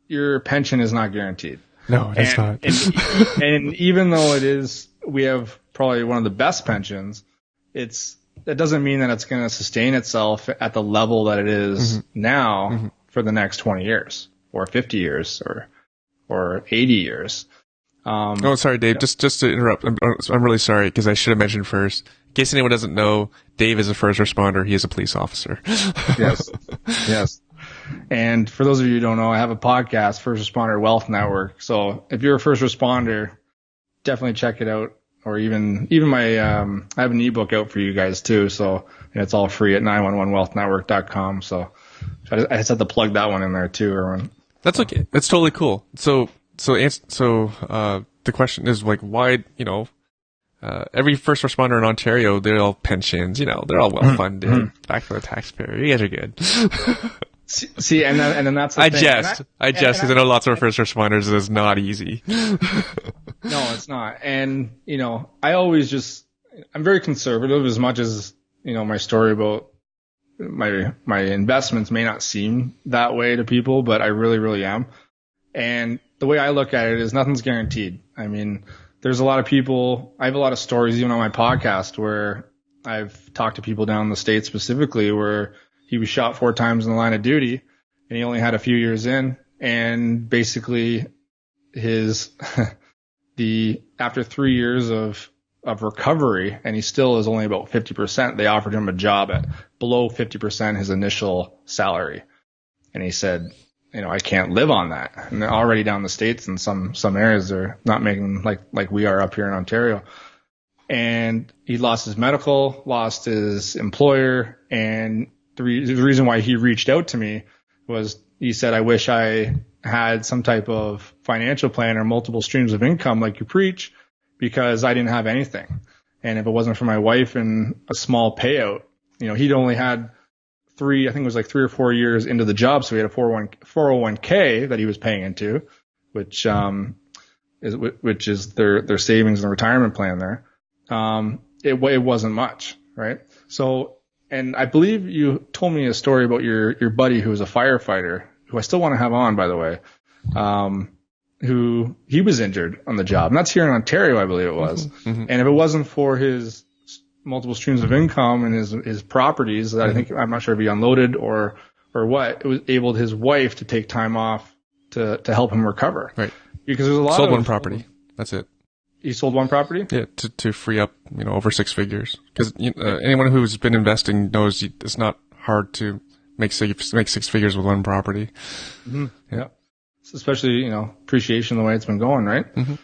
your pension is not guaranteed. No, it's not. And even though we have probably one of the best pensions, that doesn't mean that it's going to sustain itself at the level that it is now for the next 20 years or 50 years or 80 years. Oh, sorry, Dave. Just to interrupt. I'm really sorry because I should have mentioned first. In case anyone doesn't know, Dave is a first responder. He is a police officer. Yes. And for those of you who don't know, I have a podcast, First Responder Wealth Network. So if you're a first responder, definitely check it out. Or even my, I have an ebook out for you guys too. So it's all free at 911wealthnetwork.com. So I just had to plug that one in there too, Erwin. That's okay. That's totally cool. So the question is like, why, every first responder in Ontario, they're all pensions, they're all well funded, back to the taxpayer. You guys are good. See, and then that's the I thing. jest because I know lots of first responders. It's not easy. No, it's not. And I'm very conservative. As much as my story about my investments may not seem that way to people, but I really, really am. And the way I look at it is nothing's guaranteed. I mean, there's a lot of people. I have a lot of stories even on my podcast where I've talked to people down in the States specifically where he was shot 4 times in the line of duty and he only had a few years in, and basically after 3 years of recovery, and he still is only about 50%, they offered him a job at below 50% his initial salary. And he said, I can't live on that. And they're already down the States in some areas they're not making like we are up here in Ontario. And he lost his medical, lost his employer, and the reason why he reached out to me was he said, I wish I had some type of financial plan or multiple streams of income like you preach, because I didn't have anything. And if it wasn't for my wife and a small payout, he'd only had I think it was like 3 or 4 years into the job. So he had a 401k that he was paying into, which is their savings and retirement plan there. It wasn't much, right? So, and I believe you told me a story about your buddy who was a firefighter, who I still want to have on, by the way, who he was injured on the job. And that's here in Ontario, I believe it was. Mm-hmm. And if it wasn't for his multiple streams of income and his properties that I'm not sure if he unloaded or what, it was able his wife to take time off to help him recover. Right. Because there's a lot sold one property. That's it. He sold one property? Yeah, to free up, over 6 figures. Because anyone who's been investing knows it's not hard to make 6 figures with one property. Mm-hmm. Yeah. Especially, appreciation the way it's been going, right? Mm-hmm.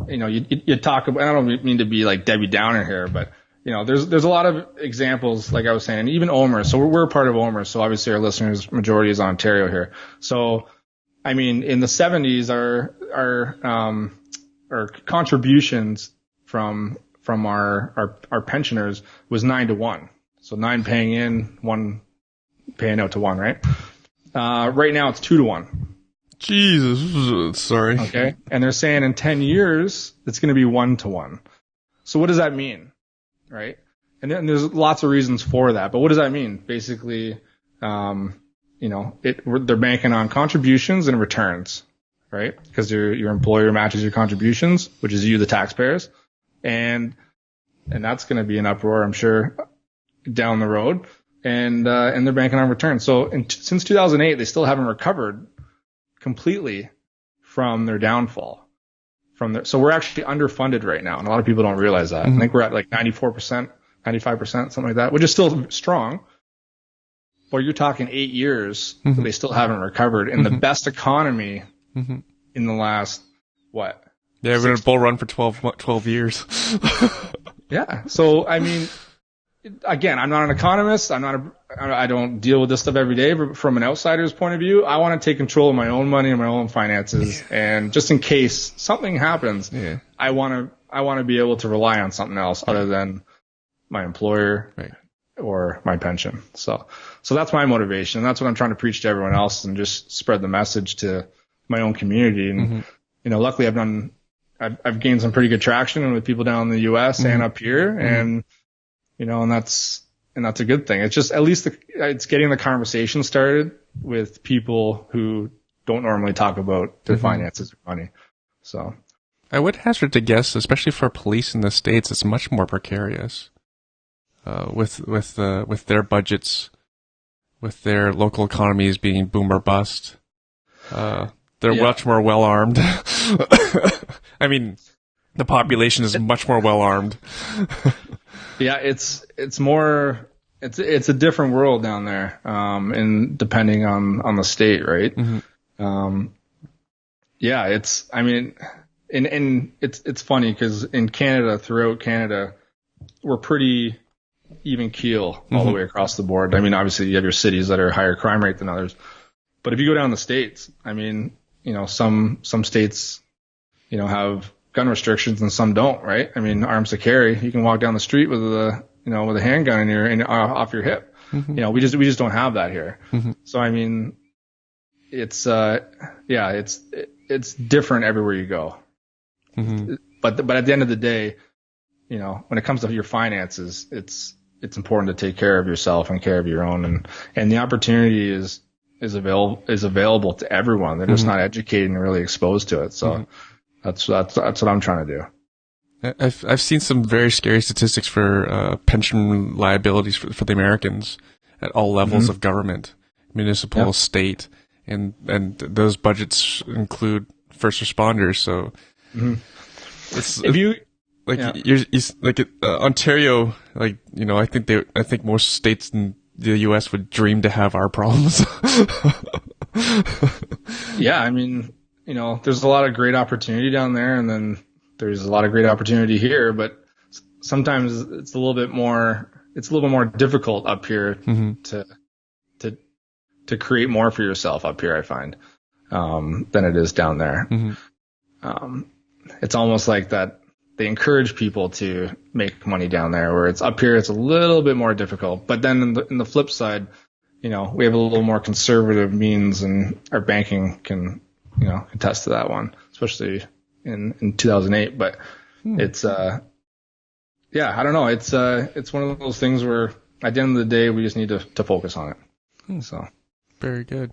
And you talk about, I don't mean to be like Debbie Downer here, but there's a lot of examples, like I was saying, even OMER. So we're a part of OMER. So obviously our listeners, majority is Ontario here. So, I mean, in the 70s, our contributions from our pensioners was 9-1. So 9 paying in, 1 paying out to 1, right? Right now it's 2-1. Jesus, sorry. Okay. And they're saying in 10 years, it's going to be 1-1. So what does that mean? Right. And then there's lots of reasons for that. But what does that mean? Basically, they're banking on contributions and returns, right? Because your employer matches your contributions, which is you, the taxpayers. And that's going to be an uproar, I'm sure, down the road. And they're banking on returns. So since 2008, they still haven't recovered completely from their downfall. So we're actually underfunded right now, and a lot of people don't realize that. Mm-hmm. I think we're at like 94%, 95%, something like that, which is still strong. But you're talking 8 years, mm-hmm. They still haven't recovered in the best economy in the last, what? Yeah, we've been a bull run for 12 years. Yeah. So, I mean, again, I'm not an economist. I don't deal with this stuff every day, but from an outsider's point of view, I want to take control of my own money and my own finances. And just in case something happens, I want to be able to rely on something else other than my employer or my pension. So that's my motivation. And that's what I'm trying to preach to everyone else and just spread the message to my own community. And, luckily I've gained some pretty good traction with people down in the US and up here. And, and that's a good thing. It's just, at least it's getting the conversation started with people who don't normally talk about their finances or money. So I would hazard to guess, especially for police in the States, it's much more precarious, with their budgets, with their local economies being boom or bust. They're much more well armed. I mean, the population is much more well armed. Yeah, it's a different world down there, and depending on the state, right? Mm-hmm. It's funny because in Canada, throughout Canada, we're pretty even keel all the way across the board. I mean, obviously you have your cities that are higher crime rate than others, but if you go down the states, I mean, some states, have gun restrictions and some don't, right? I mean, arms to carry, you can walk down the street with a handgun off your hip. Mm-hmm. We just don't have that here. Mm-hmm. So, I mean, it's different everywhere you go. Mm-hmm. But at the end of the day, when it comes to your finances, it's important to take care of yourself and care of your own. And the opportunity is available to everyone. They're just not educated and really exposed to it. So that's what I'm trying to do. I've seen some very scary statistics for pension liabilities for the Americans at all levels of government, municipal, state, and those budgets include first responders. So Ontario, I think most states in the U.S. would dream to have our problems. Yeah, I mean, there's a lot of great opportunity down there, and then there's a lot of great opportunity here, but sometimes it's a little bit more difficult up here to to create more for yourself up here, I find, than it is down there. It's almost like that they encourage people to make money down there, where it's up here, it's a little bit more difficult. But then in the flip side, we have a little more conservative means, and our banking can, attest to that one, especially in 2008. But it's, I don't know. It's one of those things where at the end of the day, we just need to focus on it. So very good.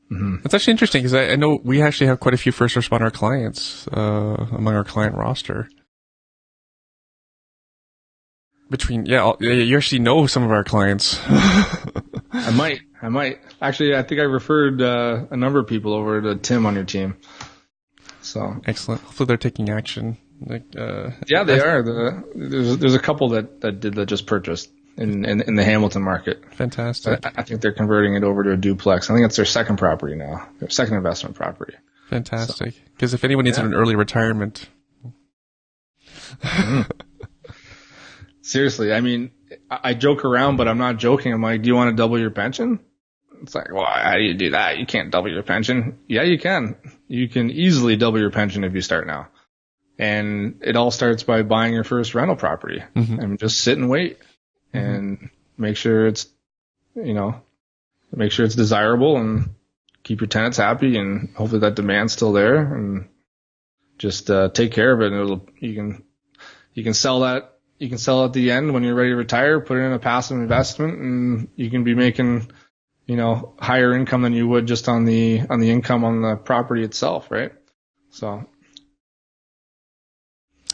It's actually interesting because I know we actually have quite a few first responder clients among our client roster. You actually know some of our clients. I might. Actually, I think I referred a number of people over to Tim on your team. So excellent. Hopefully they're taking action. They are. There's a couple that just purchased in the Hamilton market. Fantastic. I think they're converting it over to a duplex. I think it's their second property now, their second investment property. Fantastic. Because if anyone needs an early retirement. Seriously, I mean, I joke around, but I'm not joking. I'm like, do you want to double your pension? It's like, well, how do you do that? You can't double your pension. Yeah, you can. You can easily double your pension if you start now. And it all starts by buying your first rental property and just sit and wait and make sure it's desirable and keep your tenants happy, and hopefully that demand's still there, and just take care of it. And you can sell that. You can sell at the end when you're ready to retire, put it in a passive investment, and you can be making, higher income than you would just on the income on the property itself, right? So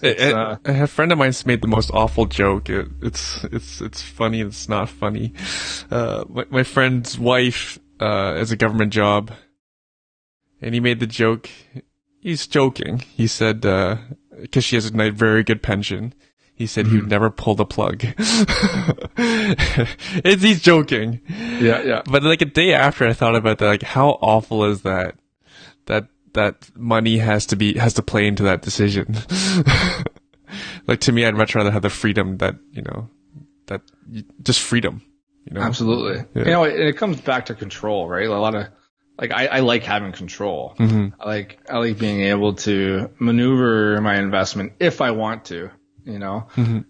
a friend of mine's made the most awful joke. It's funny. It's not funny. My friend's wife has a government job, and he made the joke. He's joking. He said because she has a very good pension. He said he would never pull the plug. He's joking. Yeah. But like a day after I thought about that, like how awful is that? That money has to play into that decision. Like to me, I'd much rather have the freedom just freedom. Absolutely. Yeah. It comes back to control, right? A lot of, I like having control. I like being able to maneuver my investment if I want to. And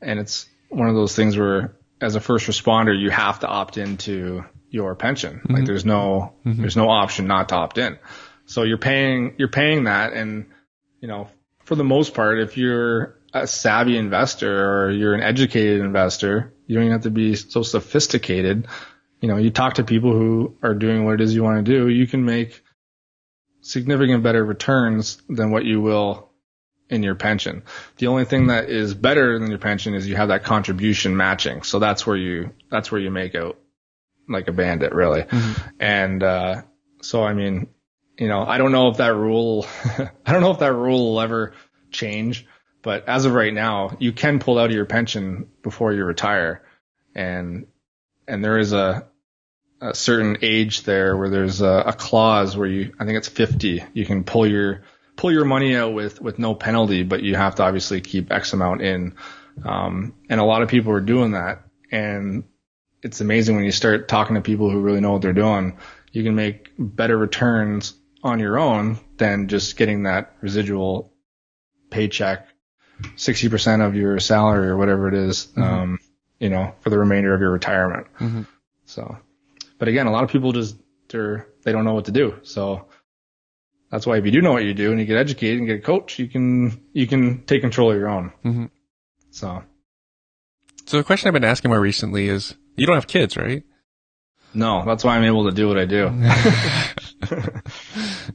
it's one of those things where as a first responder, you have to opt into your pension. Like there's no option not to opt in. So you're paying that. And, for the most part, if you're a savvy investor or you're an educated investor, you don't even have to be so sophisticated. You talk to people who are doing what it is you want to do. You can make significant better returns than what you will in your pension. The only thing that is better than your pension is you have that contribution matching. So that's where you make out like a bandit, really. And so I mean, I don't know if that rule will ever change, but as of right now, you can pull out of your pension before you retire, and there is a certain age there where there's a clause where I think it's 50, you can pull your money out with no penalty, but you have to obviously keep X amount in. And a lot of people are doing that. And it's amazing when you start talking to people who really know what they're doing, you can make better returns on your own than just getting that residual paycheck, 60% of your salary or whatever it is, for the remainder of your retirement. So, but again, a lot of people they don't know what to do. So, that's why if you do know what you do and you get educated and get a coach, you can take control of your own. So the question I've been asking more recently is, you don't have kids, right? No, that's why I'm able to do what I do.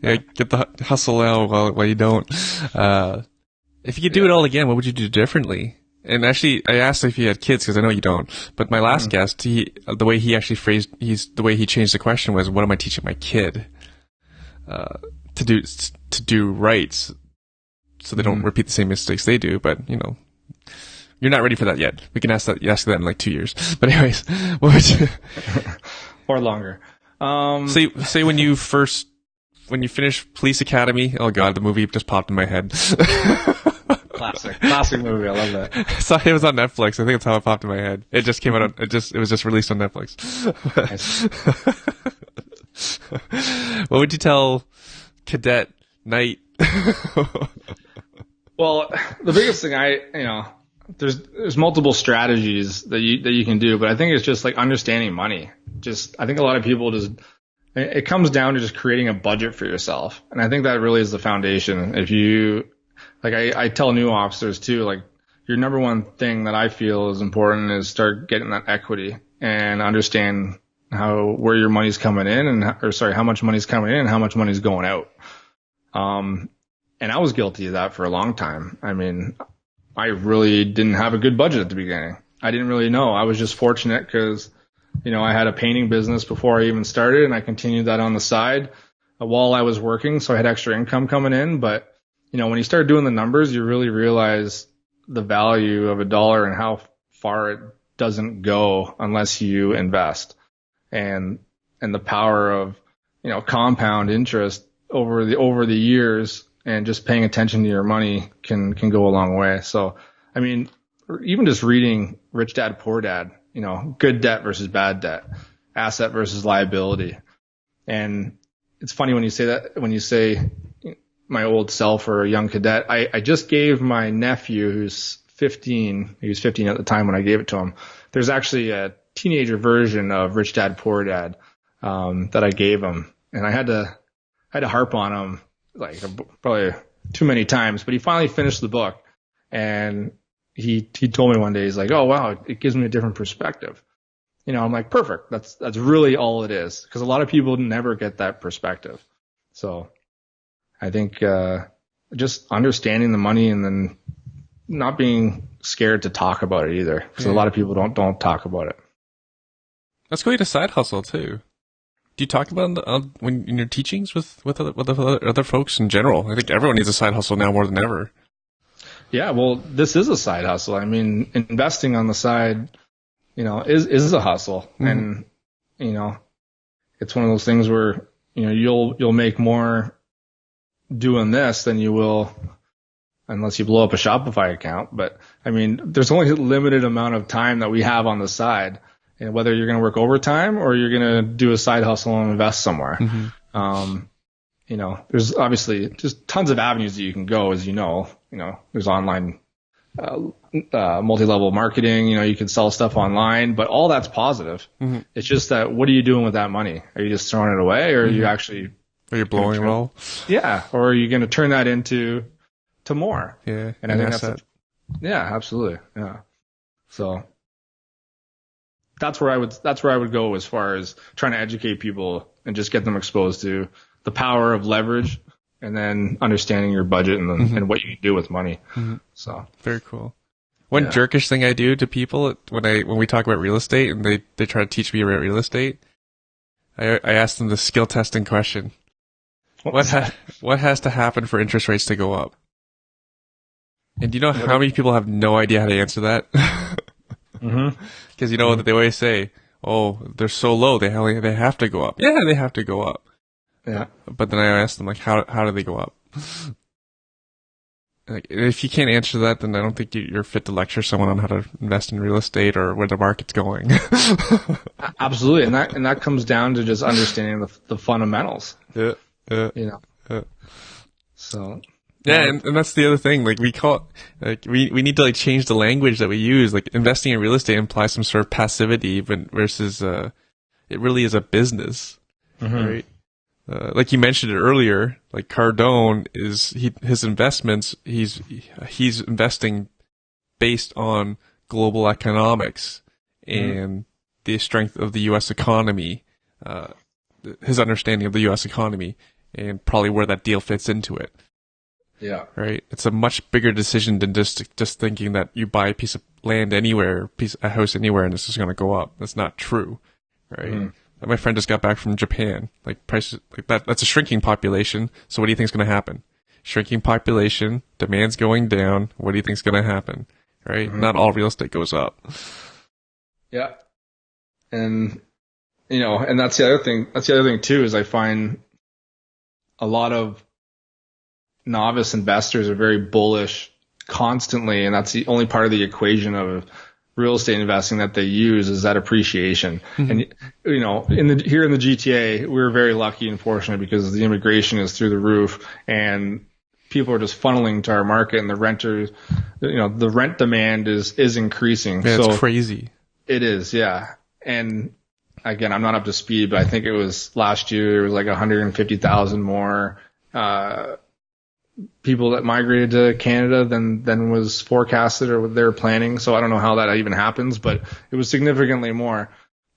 Yeah, get the hustle out while you don't. If you could do it all again, what would you do differently? And actually, I asked if you had kids because I know you don't. But my last guest, the way he changed the question was, "What am I teaching my kid to do right, so they don't repeat the same mistakes they do?" But you're not ready for that yet. We can ask that in like 2 years. But anyways, what would you? Or longer. Say when you finish Police Academy. Oh God, the movie just popped in my head. Classic movie. I love that. So it was on Netflix. I think that's how it popped in my head. It just came out. It was just released on Netflix. What would you tell Cadet Knight? Well, the biggest thing there's multiple strategies that you can do, but I think it's just like understanding money. I think a lot of people it comes down to just creating a budget for yourself. And I think that really is the foundation. If you, like I tell new officers too, like your number one thing that I feel is important is start getting that equity and understand where your money's coming in how much money's coming in and how much money's going out. And I was guilty of that for a long time. I mean, I really didn't have a good budget at the beginning. I didn't really know. I was just fortunate because, I had a painting business before I even started, and I continued that on the side while I was working. So I had extra income coming in. But, when you start doing the numbers, you really realize the value of $1 and how far it doesn't go unless you invest, and the power of, compound interest over the years. And just paying attention to your money can go a long way. So, I mean, even just reading Rich Dad, Poor Dad, good debt versus bad debt, asset versus liability. And it's funny when you say that, when you say my old self or a young cadet, I just gave my nephew, who's 15, he was 15 at the time when I gave it to him. There's actually a teenager version of Rich Dad, Poor Dad, that I gave him. And I had to harp on him like probably too many times, but he finally finished the book, and he told me one day, he's like, "Oh wow, it gives me a different perspective." I'm like, perfect. That's really all it is, because a lot of people never get that perspective. So I think just understanding the money and then not being scared to talk about it either, because a lot of people don't talk about it. That's great, a side hustle too. Do you talk about when in your teachings with other folks in general? I think everyone needs a side hustle now more than ever. Yeah, well, this is a side hustle. I mean, investing on the side, is a hustle, and it's one of those things where you'll make more doing this than you will unless you blow up a Shopify account. But I mean, there's only a limited amount of time that we have on the side. And whether you're going to work overtime or you're going to do a side hustle and invest somewhere. There's obviously just tons of avenues that you can go, as there's online, multi-level marketing, you can sell stuff online, but all that's positive. It's just that, what are you doing with that money? Are you just throwing it away, or are you actually, are you blowing it all? Yeah. Or are you going to turn that into more? Yeah. And I think yeah, absolutely. Yeah. So that's where I would go as far as trying to educate people and just get them exposed to the power of leverage, and then understanding your budget and what you can do with money. So very cool. One jerkish thing I do to people when we talk about real estate and they try to teach me about real estate, I ask them the skill testing question. What has to happen for interest rates to go up? And do you know how many people have no idea how to answer that? Because that they always say, "Oh, they're so low, they have to go up." Yeah, they have to go up. Yeah. But then I ask them, like, how do they go up? Like, if you can't answer that, then I don't think you're fit to lecture someone on how to invest in real estate or where the market's going. Absolutely, and that comes down to just understanding the fundamentals. Yeah. So. Yeah, and that's the other thing. Like, we need to like change the language that we use. Like, investing in real estate implies some sort of passivity, but versus it really is a business, right? Like you mentioned it earlier, like Cardone his investments. He's investing based on global economics and the strength of the U.S. economy, his understanding of the U.S. economy, and probably where that deal fits into it. Yeah. Right. It's a much bigger decision than just thinking that you buy a piece of land anywhere, a house anywhere, and it's just going to go up. That's not true. Right. My friend just got back from Japan. Like, prices like that's a shrinking population. So what do you think is going to happen? Shrinking population, demand's going down. What do you think is going to happen? Right. Not all real estate goes up. Yeah. And and that's the other thing. That's the other thing too, is I find a lot of novice investors are very bullish constantly, and that's the only part of the equation of real estate investing that they use is that appreciation. Mm-hmm. And, you know, here in the GTA, we're very lucky and fortunate because the immigration is through the roof and people are just funneling to our market, and the renters, you know, the rent demand is increasing. Yeah, it's crazy. It is. Yeah. And again, I'm not up to speed, but I think it was last year, it was like 150,000 more, people that migrated to Canada than was forecasted or what they were planning. So I don't know how that even happens, but it was significantly more.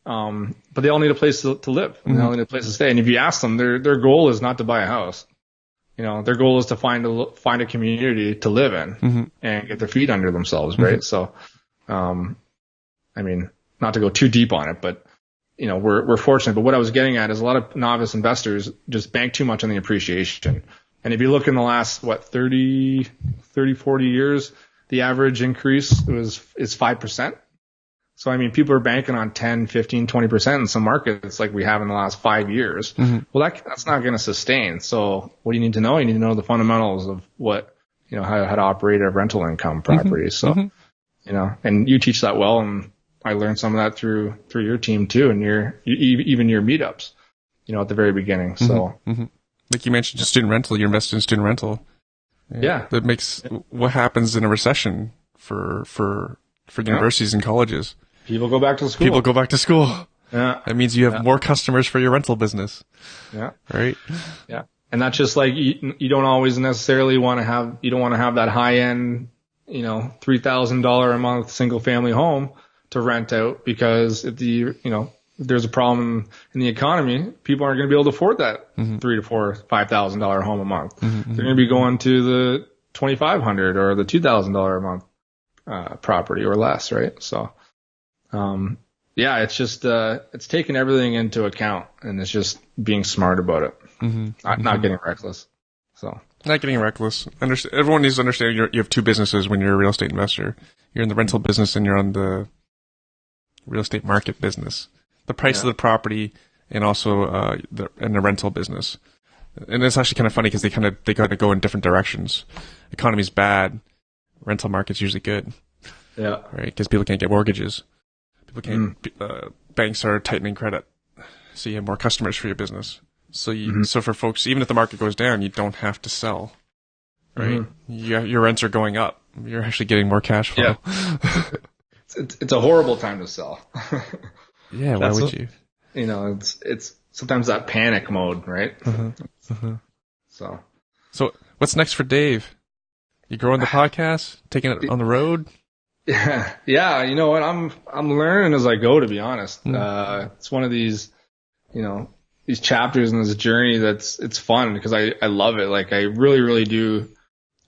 But they all need a place to live. Mm-hmm. They all need a place to stay. And if you ask them, their goal is not to buy a house. You know, their goal is to find a community to live in mm-hmm. and get their feet under themselves, right? Mm-hmm. So, I mean, not to go too deep on it, but you know, we're fortunate. But what I was getting at is a lot of novice investors just bank too much on the appreciation. And if you look in the last, 30, 40 years, the average increase is 5%. So, I mean, people are banking on 10, 15, 20% in some markets like we have in the last 5 years. Mm-hmm. Well, that's not going to sustain. So what do you need to know? You need to know the fundamentals of what, you know, how to operate a rental income property. Mm-hmm. So, you know, and you teach that well. And I learned some of that through your team too. And even your meetups, you know, at the very beginning. So. Mm-hmm. Like you mentioned, student rental, you're invested in student rental. Yeah. That makes what happens in a recession for universities and colleges. People go back to school. Yeah. That means you have more customers for your rental business. Yeah. Right? Yeah. And that's just like you don't always necessarily want to have that high end, you know, $3,000 a month single family home to rent out because if there's a problem in the economy, people aren't going to be able to afford that $3,000 to $5,000 home a month. Mm-hmm. They're going to be going to the $2,500 or the $2,000 a month property or less, right? So, yeah, it's just it's taking everything into account, and it's just being smart about it, not getting reckless. So, not getting reckless. Everyone needs to understand you have two businesses when you're a real estate investor. You're in the rental business, and you're on the real estate market business. The price of the property, and also in the rental business. And it's actually kind of funny because they kind of go in different directions. Economy's bad, rental market's usually good. Yeah. Right, because people can't get mortgages. People can't. Banks are tightening credit, so you have more customers for your business. So so for folks, even if the market goes down, you don't have to sell. Right, your rents are going up. You're actually getting more cash flow. Yeah. It's a horrible time to sell. Yeah, why would you? You know, it's sometimes that panic mode, right? So what's next for Dave? You growing the podcast, taking it on the road? Yeah. You know what? I'm learning as I go, to be honest. It's one of these, you know, these chapters in this journey it's fun because I love it. Like I really, really do.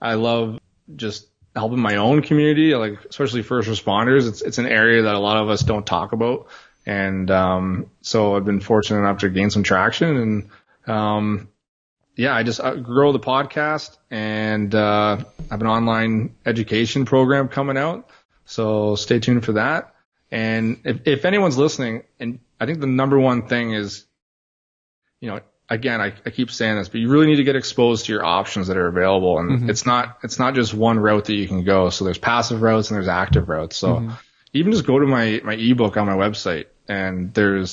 I love just helping my own community, like especially first responders. It's an area that a lot of us don't talk about. And, so I've been fortunate enough to gain some traction and, I just grow the podcast and, I have an online education program coming out. So stay tuned for that. And if anyone's listening, and I think the number one thing is, you know, again, I keep saying this, but you really need to get exposed to your options that are available. And it's not just one route that you can go. So there's passive routes and there's active routes. So even just go to my ebook on my website and you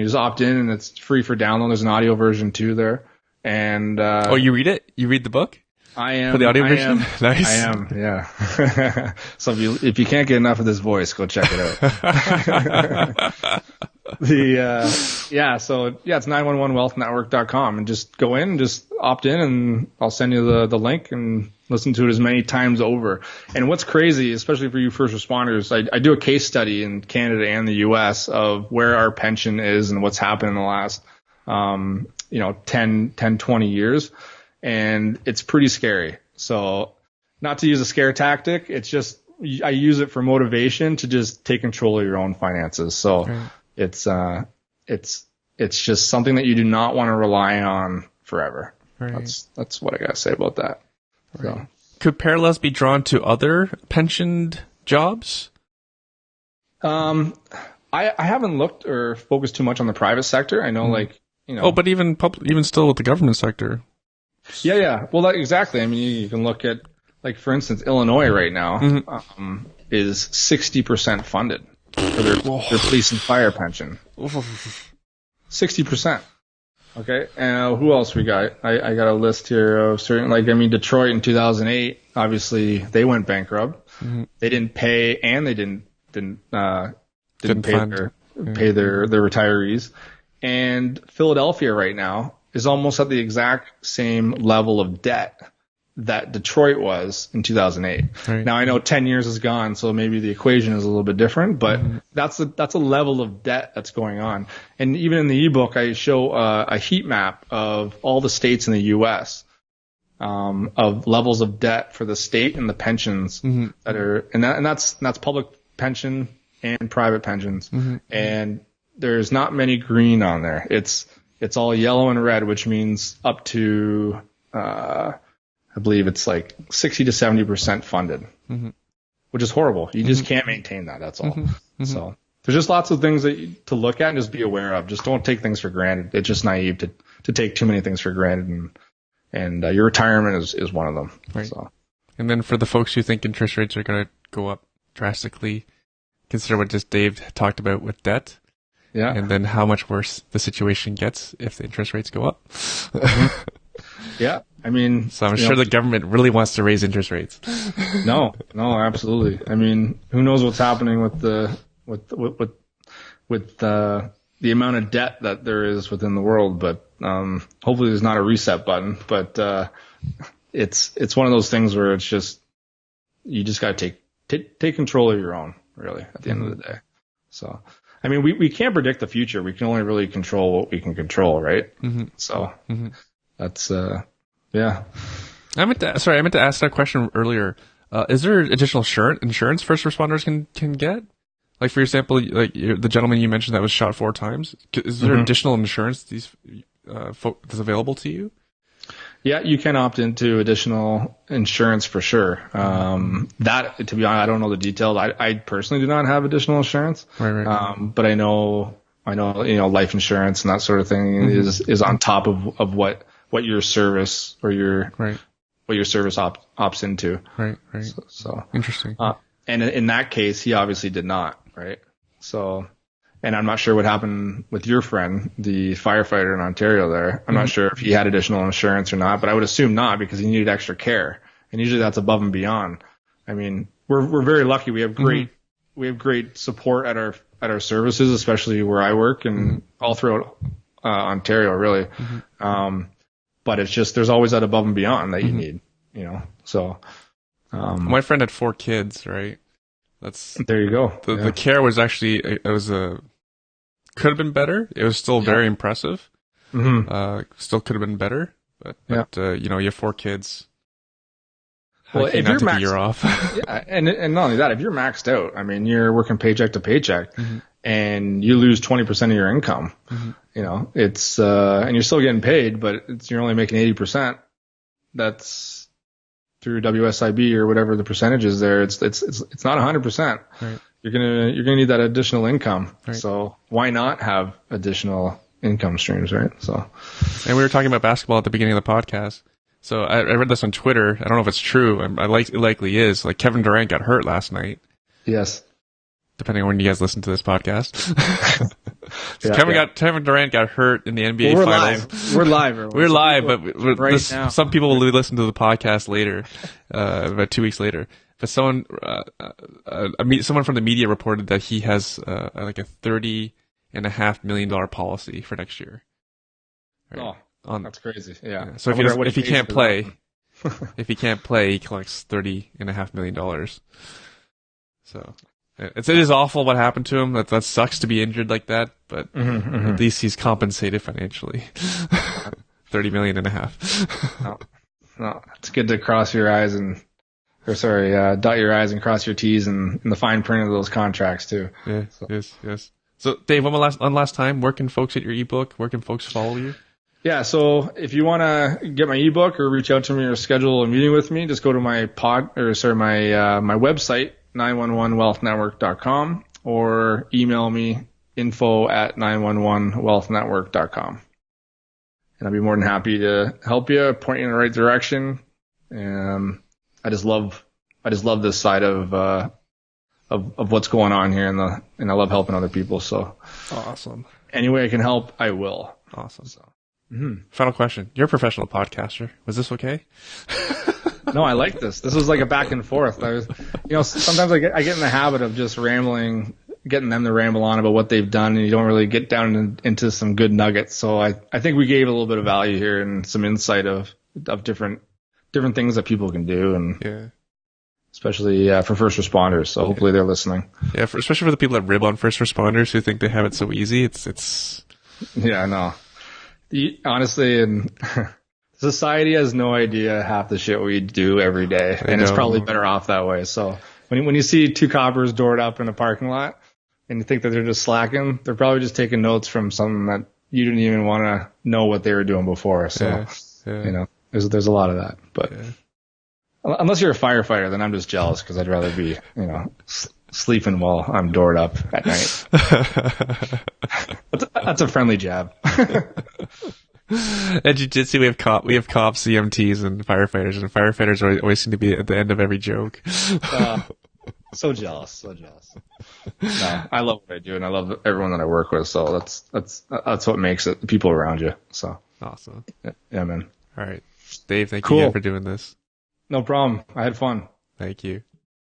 just opt in and it's free for download. There's an audio version too there. And, you read it? You read the book? I am. For the audio version? Nice. I am, yeah. So if you can't get enough of this voice, go check it out. It's 911wealthnetwork.com and just go in, just opt in and I'll send you the link and listen to it as many times over. And what's crazy, especially for you first responders, I do a case study in Canada and the US of where our pension is and what's happened in the last, 10, 20 years. And it's pretty scary. So not to use a scare tactic, it's just, I use it for motivation to just take control of your own finances. So it's just something that you do not want to rely on forever. Right. That's what I got to say about that. Right. So. Could parallels be drawn to other pensioned jobs? I haven't looked or focused too much on the private sector. I know but even still with the government sector. Yeah. Well, exactly. I mean, you can look at like for instance, Illinois right now is 60% funded for their police and fire pension. 60%. Okay. And who else we got? I got a list here of certain, Detroit in 2008, obviously they went bankrupt. They didn't pay, and they didn't pay their retirees. And Philadelphia right now is almost at the exact same level of debt that Detroit was in 2008. Right. Now I know 10 years is gone, so maybe the equation is a little bit different, but that's a level of debt that's going on. And even in the ebook, I show a heat map of all the states in the U.S. Of levels of debt for the state and the pensions that are, and that's public pension and private pensions. And there's not many green on there. It's all yellow and red, which means up to I believe it's like 60 to 70% funded, which is horrible. You just can't maintain that. That's all. So there's just lots of things to look at and just be aware of. Just don't take things for granted. It's just naive to take too many things for granted, and your retirement is one of them. Right. So. And then for the folks who think interest rates are going to go up drastically, consider what just Dave talked about with debt. Yeah. And then how much worse the situation gets if the interest rates go up. Yeah. I mean, so I'm sure the government really wants to raise interest rates. No, absolutely. I mean, who knows what's happening with the amount of debt that there is within the world, but hopefully there's not a reset button. But it's one of those things where it's just you just got to take control of your own, really, at the end of the day. So, I mean, we can't predict the future. We can only really control what we can control, right? So that's yeah. I meant to ask that question earlier. Is there additional insurance first responders can get? Like, for example, like the gentleman you mentioned that was shot 4 times. Is there additional insurance that's available to you? Yeah, you can opt into additional insurance for sure. That, to be honest, I don't know the details. I personally do not have additional insurance. Right. But I know, life insurance and that sort of thing is on top of what your service or what your service opts into. Right. So interesting. And in that case, he obviously did not, right? So, and I'm not sure what happened with your friend, the firefighter in Ontario there. I'm not sure if he had additional insurance or not, but I would assume not because he needed extra care. And usually that's above and beyond. I mean, we're very lucky. We have great support at our services, especially where I work and all throughout Ontario, really. But it's just, there's always that above and beyond that you need, so. My friend had 4 kids, right? There you go. The care was actually, could have been better. It was still very impressive. Still could have been better, but you have 4 kids. Well, if you're maxed, a year off. and not only that, if you're maxed out, I mean, you're working paycheck to paycheck and you lose 20% of your income, it's, and you're still getting paid, but you're only making 80%. That's through WSIB or whatever the percentage is there. It's not 100%. Right. You're gonna need that additional income. Right. So why not have additional income streams, right? So, and we were talking about basketball at the beginning of the podcast. So I read this on Twitter. I don't know if it's true. It likely is. Like, Kevin Durant got hurt last night. Yes. Depending on when you guys listen to this podcast. Kevin Durant got hurt in the NBA Finals. We're live. We're live, but now. Some people will listen to the podcast later, about 2 weeks later. But someone from the media reported that he has like a $30.5 million policy for next year. Right? That's crazy. Yeah. So if he can't play, he collects $30.5 million. So. It is awful what happened to him. That sucks to be injured like that, but at least he's compensated financially. $30.5 million. No, it's good to dot your I's and cross your T's in the fine print of those contracts too. Yeah. So. Yes. So Dave, one last time, where can folks get your ebook? Where can folks follow you? Yeah, so if you want to get my ebook or reach out to me or schedule a meeting with me, just go to my my website, 911wealthnetwork.com, or email me info@911wealthnetwork.com. And I'll be more than happy to help you, point you in the right direction. I just love this side of what's going on here, and I love helping other people. So Awesome. any way I can help, I will. Awesome. So. Final question. You're a professional podcaster. Was this okay? No, I like this. This was like a back and forth. Sometimes I get in the habit of just rambling, getting them to ramble on about what they've done, and you don't really get down into some good nuggets. So I think we gave a little bit of value here and some insight of different things that people can do, and especially for first responders. So hopefully they're listening. Yeah, especially for the people that rib on first responders who think they have it so easy. It's. Yeah, no. Honestly, and society has no idea half the shit we do every day, and it's probably better off that way. So when you see two coppers doored up in a parking lot, and you think that they're just slacking, they're probably just taking notes from something that you didn't even want to know what they were doing before. So there's a lot of that. But unless you're a firefighter, then I'm just jealous because I'd rather be sleeping while I'm doored up at night. That's a friendly jab. At jiu-jitsu, we have cops, CMTs, and firefighters always seem to be at the end of every joke. So jealous. No, I love what I do, and I love everyone that I work with. So that's what makes it, the people around you. So awesome. Yeah, man. All right, Dave. Thank you again for doing this. No problem. I had fun. Thank you.